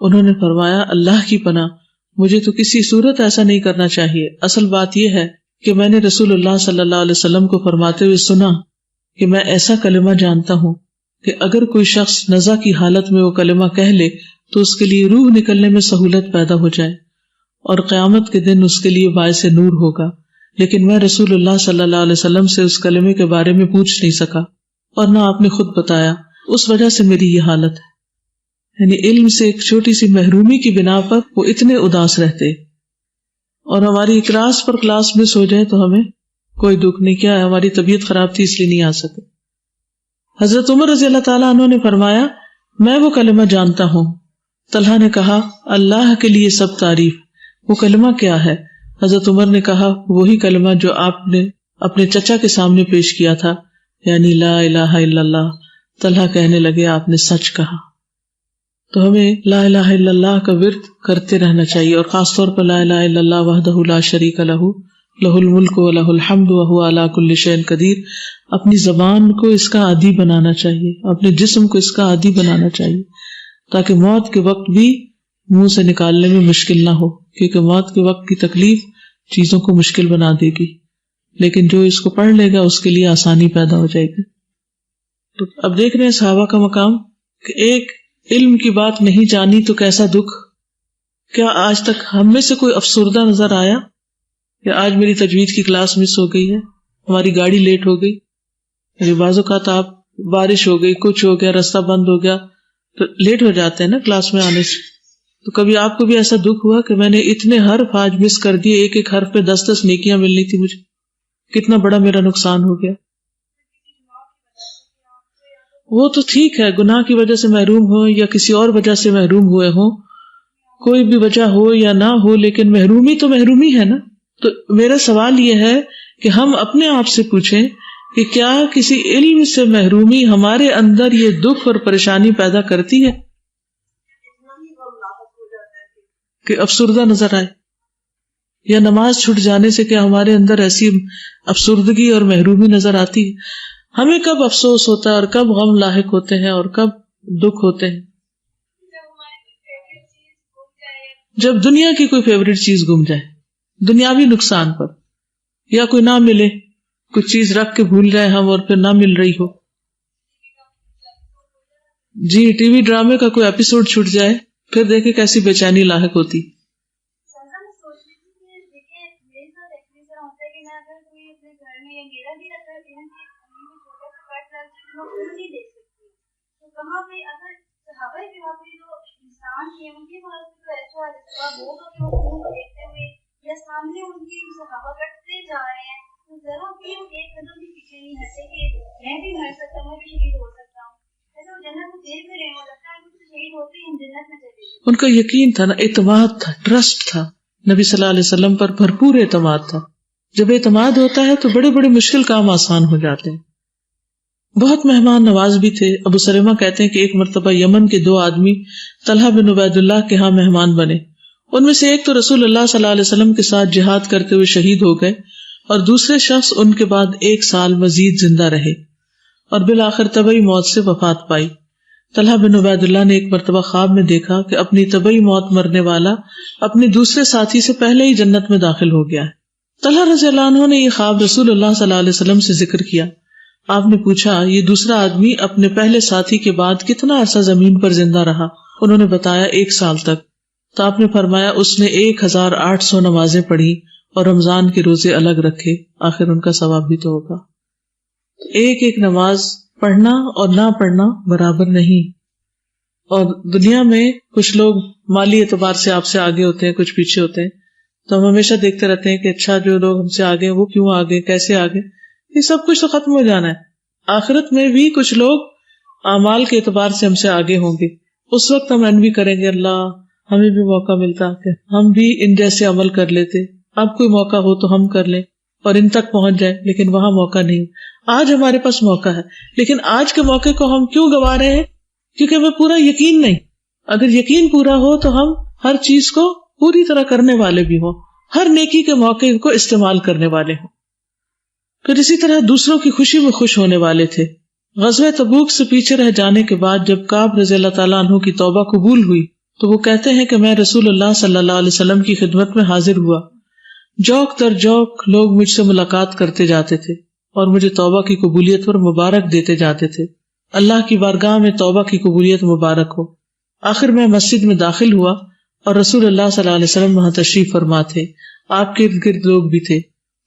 انہوں نے فرمایا اللہ کی پناہ، مجھے تو کسی صورت ایسا نہیں کرنا چاہیے. اصل بات یہ ہے کہ میں نے رسول اللہ صلی اللہ علیہ وسلم کو فرماتے ہوئے سنا کہ میں ایسا کلمہ جانتا ہوں کہ اگر کوئی شخص نزع کی حالت میں وہ کلمہ کہہ لے تو اس کے لیے روح نکلنے میں سہولت پیدا ہو جائے اور قیامت کے دن اس کے لیے باعث نور ہوگا. لیکن میں رسول اللہ صلی اللہ علیہ وسلم سے اس کلمے کے بارے میں پوچھ نہیں سکا اور نہ آپ نے خود بتایا، اس وجہ سے میری یہ حالت ہے. یعنی علم سے ایک چھوٹی سی محرومی کی بنا پر وہ اتنے اداس رہتے، اور ہماری کلاس پر کلاس مس ہو جائے تو ہمیں کوئی دکھ نہیں، کیا ہے ہماری طبیعت خراب تھی اس لیے نہیں آ سکے. حضرت عمر رضی اللہ تعالیٰ عنہ نے فرمایا میں وہ کلمہ جانتا ہوں. طلحہ نے کہا اللہ کے لیے سب تعریف، وہ کلمہ کیا ہے؟ حضرت عمر نے کہا وہی کلمہ جو آپ نے اپنے چچا کے سامنے پیش کیا تھا، یعنی لا الہ الا اللہ. طلحہ کہنے لگے آپ نے سچ کہا. تو ہمیں لا الہ الا اللہ کا ورد کرتے رہنا چاہیے، اور خاص طور پر لا الہ الا اللہ وحدہ لا شریک لہ لہ الملک و لہ الحمد وہو علی کل شیء قدیر. اپنی زبان کو اس کا عادی بنانا چاہیے، اپنے جسم کو اس کا عادی بنانا چاہیے، تاکہ موت کے وقت بھی منہ سے نکالنے میں مشکل نہ ہو، کیونکہ موت کے وقت کی تکلیف چیزوں کو مشکل بنا دے گی، لیکن جو اس کو پڑھ لے گا اس کے لیے آسانی پیدا ہو جائے گی. تو اب دیکھ رہے ہیں صحابہ کا مقام کہ ایک علم کی بات نہیں جانی تو کیسا دکھ. کیا آج تک ہم میں سے کوئی افسردہ نظر آیا کہ آج میری تجوید کی کلاس مس ہو گئی ہے، ہماری گاڑی لیٹ ہو گئی؟ بعض اوقات آپ بارش ہو گئی، کچھ ہو گیا، راستہ بند ہو گیا تو لیٹ ہو جاتے ہیں نا کلاس میں آنے سے. تو کبھی آپ کو بھی ایسا دکھ ہوا کہ میں نے اتنے حرف آج مس کر دیے، ایک ایک حرف پہ 10 نیکیاں ملنی تھی مجھے، کتنا بڑا میرا نقصان ہو گیا؟ وہ تو ٹھیک ہے، گناہ کی وجہ سے محروم ہو یا کسی اور وجہ سے محروم ہوئے ہوں، کوئی بھی وجہ ہو یا نہ ہو، لیکن محرومی تو محرومی ہے نا. تو میرا سوال یہ ہے کہ ہم اپنے آپ سے پوچھیں کہ کیا کسی علم سے محرومی ہمارے اندر یہ دکھ اور پریشانی پیدا کرتی ہے کہ افسردہ نظر آئے، یا نماز چھوٹ جانے سے کیا ہمارے اندر ایسی افسردگی اور محرومی نظر آتی ہے؟ ہمیں کب افسوس ہوتا ہے اور کب غم لاحق ہوتے ہیں اور کب دکھ ہوتے ہیں؟ جب دنیا کی کوئی فیوریٹ چیز گم جائے، دنیاوی نقصان پر، یا کوئی نہ ملے، کچھ چیز رکھ کے بھول جائے ہم اور پھر نہ مل رہی ہو. جی ٹی وی ڈرامے کا کوئی ایپیسوڈ چھوٹ جائے، پھر دیکھیں کیسی بے چینی لاحق ہوتی. ان کا یقین تھا نا، اعتماد تھا، ٹرسٹ تھا نبی صلی اللہ علیہ وسلم پر، بھرپور اعتماد تھا. جب اعتماد ہوتا ہے تو بڑے بڑے مشکل کام آسان ہو جاتے ہیں. بہت مہمان نواز بھی تھے. ابو سلمہ کہتے ہیں کہ ایک مرتبہ یمن کے 2 آدمی طلحہ بن عبید اللہ کے ہاں مہمان بنے. ان میں سے ایک تو رسول اللہ صلی اللہ علیہ وسلم کے ساتھ جہاد کرتے ہوئے شہید ہو گئے، اور دوسرے شخص ان کے بعد 1 سال مزید زندہ رہے اور بالآخر طبعی موت سے وفات پائی. طلحہ بن عبید اللہ نے ایک مرتبہ خواب میں دیکھا کہ اپنی طبعی موت مرنے والا اپنے دوسرے ساتھی سے پہلے ہی جنت میں داخل ہو گیا ہے. طلحہ رضی اللہ عنہ نے یہ خواب رسول اللہ صلی اللہ علیہ وسلم سے ذکر کیا. آپ نے پوچھا یہ دوسرا آدمی اپنے پہلے ساتھی کے بعد کتنا عرصہ زمین پر زندہ رہا؟ انہوں نے بتایا 1 سال تک. تو آپ نے فرمایا اس نے 1800 نمازیں پڑھی اور رمضان کے روزے الگ رکھے، آخر ان کا ثواب بھی تو ہوگا. ایک ایک نماز پڑھنا اور نہ پڑھنا برابر نہیں. اور دنیا میں کچھ لوگ مالی اعتبار سے آپ سے آگے ہوتے ہیں، کچھ پیچھے ہوتے ہیں، تو ہم ہمیشہ دیکھتے رہتے ہیں کہ اچھا جو لوگ ہم سے آگے ہیں وہ کیوں آگے، کیسے آگے. یہ سب کچھ تو ختم ہو جانا ہے. آخرت میں بھی کچھ لوگ اعمال کے اعتبار سے ہم سے آگے ہوں گے. اس وقت ہم انوی کریں گے اللہ ہمیں بھی موقع ملتا کہ ہم بھی ان جیسے عمل کر لیتے، اب کوئی موقع ہو تو ہم کر لیں اور ان تک پہنچ جائیں، لیکن وہاں موقع نہیں. آج ہمارے پاس موقع ہے، لیکن آج کے موقع کو ہم کیوں گوا رہے ہیں؟ کیونکہ ہمیں پورا یقین نہیں. اگر یقین پورا ہو تو ہم ہر چیز کو پوری طرح کرنے والے بھی ہوں، ہر نیکی کے موقع کو استعمال کرنے والے ہوں. پھر اسی طرح دوسروں کی خوشی میں خوش ہونے والے تھے. غزوہ تبوک سے پیچھے رہ جانے کے بعد جب کعب رضی اللہ تعالیٰ عنہ کی توبہ قبول ہوئی تو وہ کہتے ہیں کہ میں رسول اللہ صلی اللہ علیہ وسلم کی خدمت میں حاضر ہوا. جوک در جوک لوگ مجھ سے ملاقات کرتے جاتے تھے اور مجھے توبہ کی قبولیت پر مبارک دیتے جاتے تھے. اللہ کی بارگاہ میں توبہ کی قبولیت مبارک ہو. آخر میں مسجد میں داخل ہوا اور رسول اللہ صلی اللہ علیہ وسلم وہاں تشریف فرما تھے. آپ کے ارد گرد لوگ بھی تھے.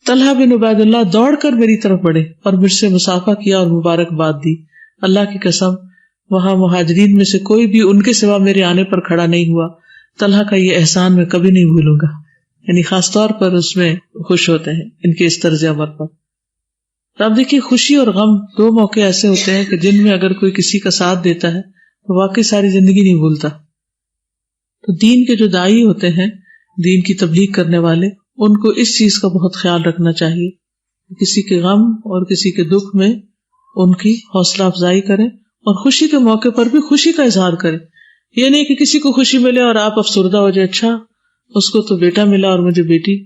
طلحہ بن عبید اللہ دوڑ کر میری طرف بڑھے اور مجھ سے مصافحہ کیا اور مبارکباد دی. اللہ کی قسم وہاں مہاجرین میں سے کوئی بھی ان کے سوا میرے آنے پر کھڑا نہیں ہوا. طلحہ کا یہ احسان میں کبھی نہیں بھولوں گا. یعنی خاص طور پر اس میں خوش ہوتے ہیں ان کے اس طرز عمل پر. تو آپ دیکھیے خوشی اور غم 2 موقع ایسے ہوتے ہیں کہ جن میں اگر کوئی کسی کا ساتھ دیتا ہے تو واقعی ساری زندگی نہیں بھولتا. تو دین کے جو داعی ہوتے ہیں، دین کی تبلیغ کرنے والے، ان کو اس چیز کا بہت خیال رکھنا چاہیے. کسی کے غم اور کسی کے دکھ میں ان کی حوصلہ افزائی کریں اور خوشی کے موقع پر بھی خوشی کا اظہار کریں. یہ نہیں کہ کسی کو خوشی ملے اور آپ افسردہ ہو جائے، اچھا اس کو تو بیٹا ملا اور مجھے بیٹی.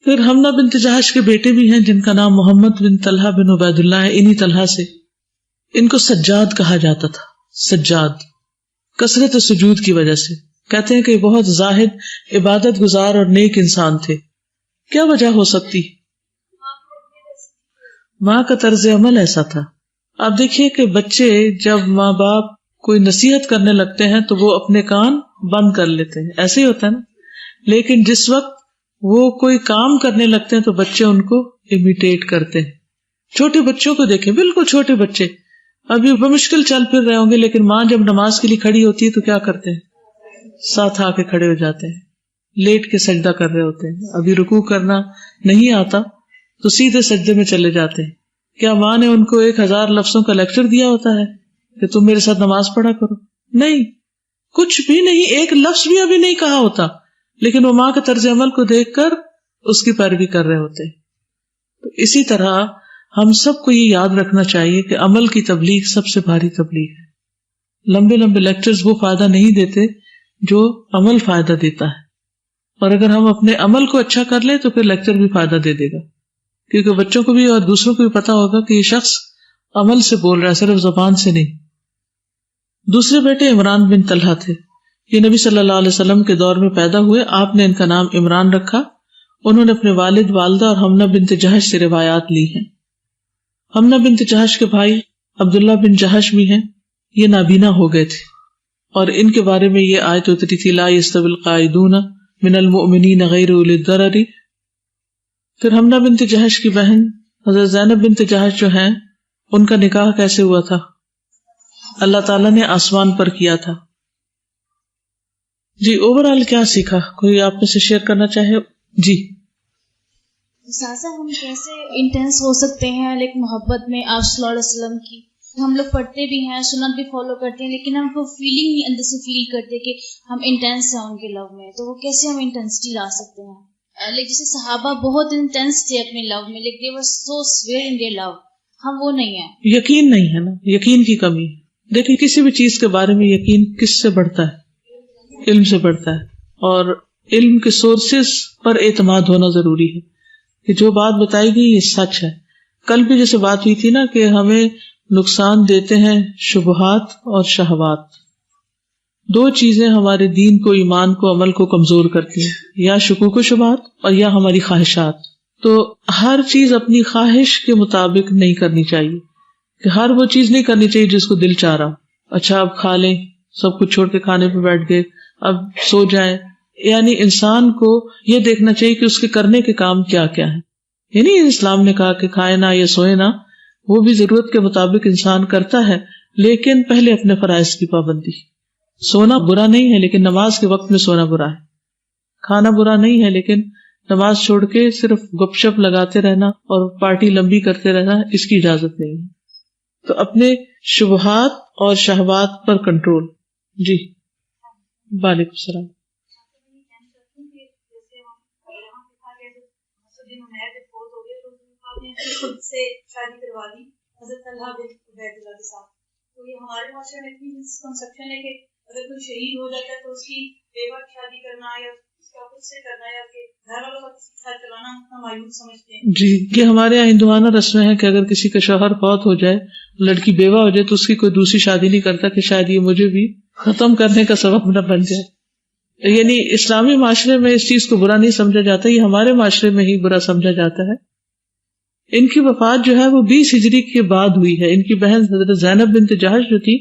پھر حمنہ بنت جہش کے بیٹے بھی ہیں جن کا نام محمد بن طلحہ بن عبید اللہ ہے. انہی طلحہ سے ان کو سجاد کہا جاتا تھا. سجاد کثرت سجود کی وجہ سے. کہتے ہیں کہ بہت زاہد، عبادت گزار اور نیک انسان تھے. کیا وجہ ہو سکتی؟ ماں کا طرز عمل ایسا تھا. آپ دیکھیے کہ بچے جب ماں باپ کوئی نصیحت کرنے لگتے ہیں تو وہ اپنے کان بند کر لیتے ہیں، ایسے ہی ہوتا ہے نا. لیکن جس وقت وہ کوئی کام کرنے لگتے ہیں تو بچے ان کو امیٹیٹ کرتے ہیں. چھوٹے بچوں کو دیکھیں، بالکل چھوٹے بچے ابھی بمشکل چل پھر رہے ہوں گے، لیکن ماں جب نماز کے لیے کھڑی ہوتی ہے تو کیا کرتے ہیں؟ ساتھ آ کے کھڑے ہو جاتے ہیں. لیٹ کے سجدہ کر رہے ہوتے ہیں، ابھی رکوع کرنا نہیں آتا تو سیدھے سجدے میں چلے جاتے ہیں. کیا ماں نے ان کو 1000 لفظوں کا لیکچر دیا ہوتا ہے کہ تم میرے ساتھ نماز پڑھا کرو؟ نہیں. کچھ بھی نہیں، ایک لفظ بھی ابھی نہیں کہا ہوتا، لیکن وہ ماں کے طرز عمل کو دیکھ کر اس کی پیروی کر رہے ہوتے. تو اسی طرح ہم سب کو یہ یاد رکھنا چاہیے کہ عمل کی تبلیغ سب سے بھاری تبلیغ ہے. لمبے لمبے لیکچرز وہ فائدہ نہیں دیتے جو عمل فائدہ دیتا ہے، اور اگر ہم اپنے عمل کو اچھا کر لیں تو پھر لیکچر بھی فائدہ دے دے گا، کیونکہ بچوں کو بھی اور دوسروں کو بھی پتا ہوگا کہ یہ شخص عمل سے بول رہا ہے، صرف زبان سے نہیں. دوسرے بیٹے عمران بن طلحہ تھے. یہ نبی صلی اللہ علیہ وسلم کے دور میں پیدا ہوئے. آپ نے ان کا نام عمران رکھا. انہوں نے اپنے والد، والدہ اور حمنہ بنت جہش سے روایات لی ہیں. حمنہ بنت جہش کے بھائی عبداللہ بن جہش بھی ہیں. یہ نابینا ہو گئے تھے اور ان کے بارے میں یہ آیت اتری تھی، لا یستوی القاعدون من المؤمنین غیر اولی الضرر. پھر حمنہ بنت جہش کی بہن حضرت زینب بنت جہش جو ہیں، ان کا نکاح کیسے ہوا تھا؟ اللہ تعالیٰ نے آسمان پر کیا تھا. جی اوورآل کیا سیکھا؟ کوئی آپ میں سے شیئر کرنا چاہے؟ جی ساسا، ہم کیسے انٹینس ہو سکتے ہیں لیکن محبت میں آپ صلی اللہ علیہ وسلم کی؟ ہم لوگ پڑھتے بھی ہیں، سنت بھی فالو کرتے ہیں، لیکن ہم کو فیلنگ نہیں اندر سے فیل کرتے کہ ہم انٹینس ہیں ان کے لو میں. تو وہ کیسے ہم انٹینسٹی لا سکتے ہیں؟ لیکن جیسے صحابہ بہت انٹینس تھے اپنے لو میں، لیکن they were so severe in their love. ہم وہ نہیں ہیں. یقین نہیں ہے نا، یقین کی کمی. دیکھیں کسی بھی چیز کے بارے میں یقین کس سے بڑھتا ہے؟ علم سے بڑھتا ہے. اور علم کے سورسز پر اعتماد ہونا ضروری ہے کہ جو بات بتائی گئی یہ سچ ہے. کل بھی جیسے بات ہوئی تھی نا کہ ہمیں نقصان دیتے ہیں شبہات اور شہوات. دو چیزیں ہمارے دین کو، ایمان کو، عمل کو کمزور کرتی ہیں، یا شکوک و شبہات اور یا ہماری خواہشات. تو ہر چیز اپنی خواہش کے مطابق نہیں کرنی چاہیے، کہ ہر وہ چیز نہیں کرنی چاہیے جس کو دل چاہ رہا. اچھا اب کھا لیں، سب کچھ چھوڑ کے کھانے پہ بیٹھ گئے، اب سو جائیں. یعنی انسان کو یہ دیکھنا چاہیے کہ اس کے کرنے کے کام کیا کیا ہیں. یعنی اسلام نے کہا کہ کھائے نہ یا سوئے نہ، وہ بھی ضرورت کے مطابق انسان کرتا ہے، لیکن پہلے اپنے فرائض کی پابندی. سونا برا نہیں ہے لیکن نماز کے وقت میں سونا برا ہے. کھانا برا نہیں ہے لیکن نماز چھوڑ کے صرف گپ شپ لگاتے رہنا اور پارٹی لمبی کرتے رہنا، اس کی اجازت نہیں ہے. تو اپنے شبہات اور شہوات پر کنٹرول. جی وعلیکم السلام. خود سے شادی کروا دی حضرت طلحہ بن عبید اللہ کے ساتھ. تو یہ ہمارے معاشرے میں اتنی مسکنسپشن ہے کہ اگر کوئی شہید ہو جاتا ہے تو اس کی بیوہ کی شادی کرنا یا اس کا خود سے کرنا یا کہ گھر والوں کا کسی کے ساتھ چلانا اتنا مایوس سمجھتے ہیں. جی کہ ہمارے یہاں ہندوانہ رسمیں ہیں کہ اگر کسی کا شوہر فوت ہو جائے، لڑکی بیوہ ہو جائے، تو اس کی کوئی دوسری شادی نہیں کرتا کہ شاید یہ مجھے بھی ختم کرنے کا سبب نہ بن جائے. یعنی اسلامی معاشرے میں اس چیز کو برا نہیں سمجھا جاتا، یہ ہمارے معاشرے میں ہی برا سمجھا جاتا ہے. ان کی وفات جو ہے وہ 20 ہجری کے بعد ہوئی ہے. ان کی بہن حضرت زینب بنت جہش جو تھی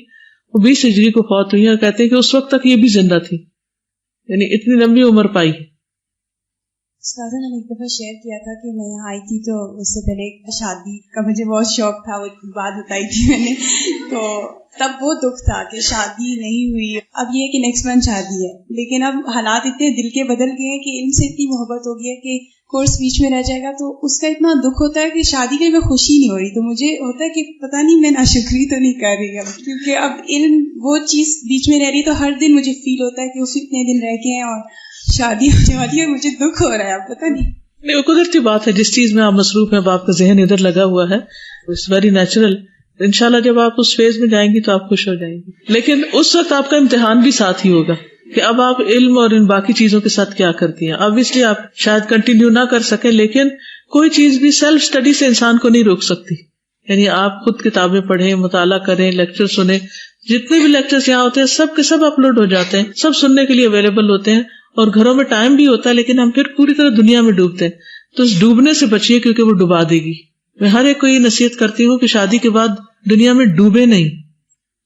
وہ 20 ہجری کو فوت ہوئی، اور کہتے ہیں کہ اس وقت تک یہ بھی زندہ تھی، یعنی اتنی لمبی عمر پائی. استاذہ نے ایک دفعہ شیئر کیا تھا کہ میں یہاں آئی تھی تو اس سے پہلے شادی کا مجھے بہت شوق تھا، وہ بات بتائی تھی میں نے، تو تب وہ دکھ تھا کہ شادی نہیں ہوئی. اب یہ ہے کہ نیکسٹ منتھ شادی ہے، لیکن اب حالات اتنے دل کے بدل گئے ہیں کہ علم سے اتنی محبت ہو گئی ہے کہ کورس بیچ میں رہ جائے گا تو اس کا اتنا دکھ ہوتا ہے کہ شادی کے میں خوشی نہیں ہو رہی. تو مجھے ہوتا ہے کہ پتہ نہیں میں ناشکری تو نہیں کر رہی اب، کیونکہ اب علم وہ چیز بیچ میں رہ رہی تو ہر دن مجھے فیل ہوتا ہے کہ اس اتنے دن رہ گئے ہیں اور شادی ہونے والی ہے، مجھے دکھ ہو رہا ہے. اب پتہ نہیں، وہ قدرتی بات ہے، جس چیز میں آپ مصروف ہیں، آپ کا ذہن ادھر لگا ہوا ہے، اٹس ویری نیچرل. انشاءاللہ جب آپ اس فیز میں جائیں گی تو آپ خوش ہو جائیں گی، لیکن اس وقت آپ کا امتحان بھی ساتھ ہی ہوگا کہ اب آپ علم اور ان باقی چیزوں کے ساتھ کیا کرتی ہیں. اب اس لیے آپ شاید کنٹینیو نہ کر سکیں، لیکن کوئی چیز بھی سیلف اسٹڈی سے انسان کو نہیں روک سکتی. یعنی آپ خود کتابیں پڑھیں، مطالعہ کریں، لیکچر سنیں. جتنے بھی لیکچرز یہاں ہوتے ہیں سب کے سب اپلوڈ ہو جاتے ہیں، سب سننے کے لیے اویلیبل ہوتے ہیں، اور گھروں میں ٹائم بھی ہوتا ہے، لیکن ہم پھر پوری طرح دنیا میں ڈوبتے ہیں. تو اس ڈوبنے سے بچیے کیونکہ وہ ڈبا دے گی. میں ہر ایک کو یہ نصیحت کرتی ہوں کہ شادی کے بعد دنیا میں ڈوبے نہیں،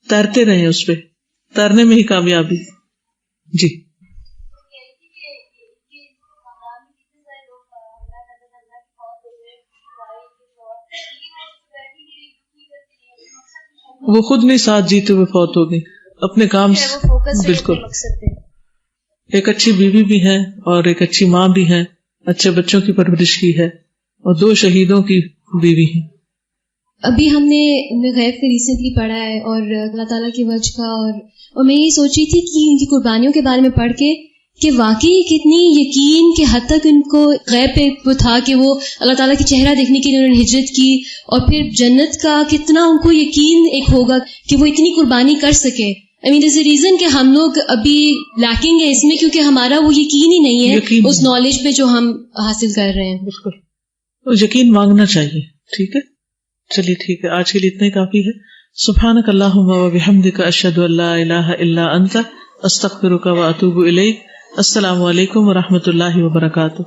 تیرتے رہیں، اس پہ تیرنے میں ہی کامیابی. جی وہ خود نہیں ساتھ جیتے ہوئے فوت ہو گئی اپنے کام سے. بالکل، ایک اچھی بیوی بھی ہے اور ایک اچھی ماں بھی ہے، اچھے بچوں کی پرورش کی ہے، اور 2 شہیدوں کی بیوی ہیں. ابھی ہم نے غیب کا ریسنٹلی پڑھا ہے اور اللہ تعالیٰ کی وجہ کا، اور میں یہ سوچ رہی تھی کہ ان کی قربانیوں کے بارے میں پڑھ کے کہ واقعی کتنی یقین کے حد تک ان کو غیب پہ وہ تھا کہ وہ اللہ تعالیٰ کی چہرہ دیکھنے کے لیے انہوں نے ہجرت کی، اور پھر جنت کا کتنا ان کو یقین ایک ہوگا کہ وہ اتنی قربانی کر سکے. I mean there's a reason کہ ہم لوگ ابھی لیکنگ ہے اس میں، کیونکہ ہمارا وہ یقین ہی نہیں ہے اس نالج پہ جو ہم حاصل کر رہے ہیں. بالکل یقین مانگنا چاہیے. ٹھیک ہے، چلیے ٹھیک ہے، آج کے لیے اتنا ہی کافی ہے. سبحانک اللہم و بحمدک، اشہد ان لا الہ الا انت، استغفرک و اتوب الیک. السلام علیکم و رحمۃ اللہ وبرکاتہ.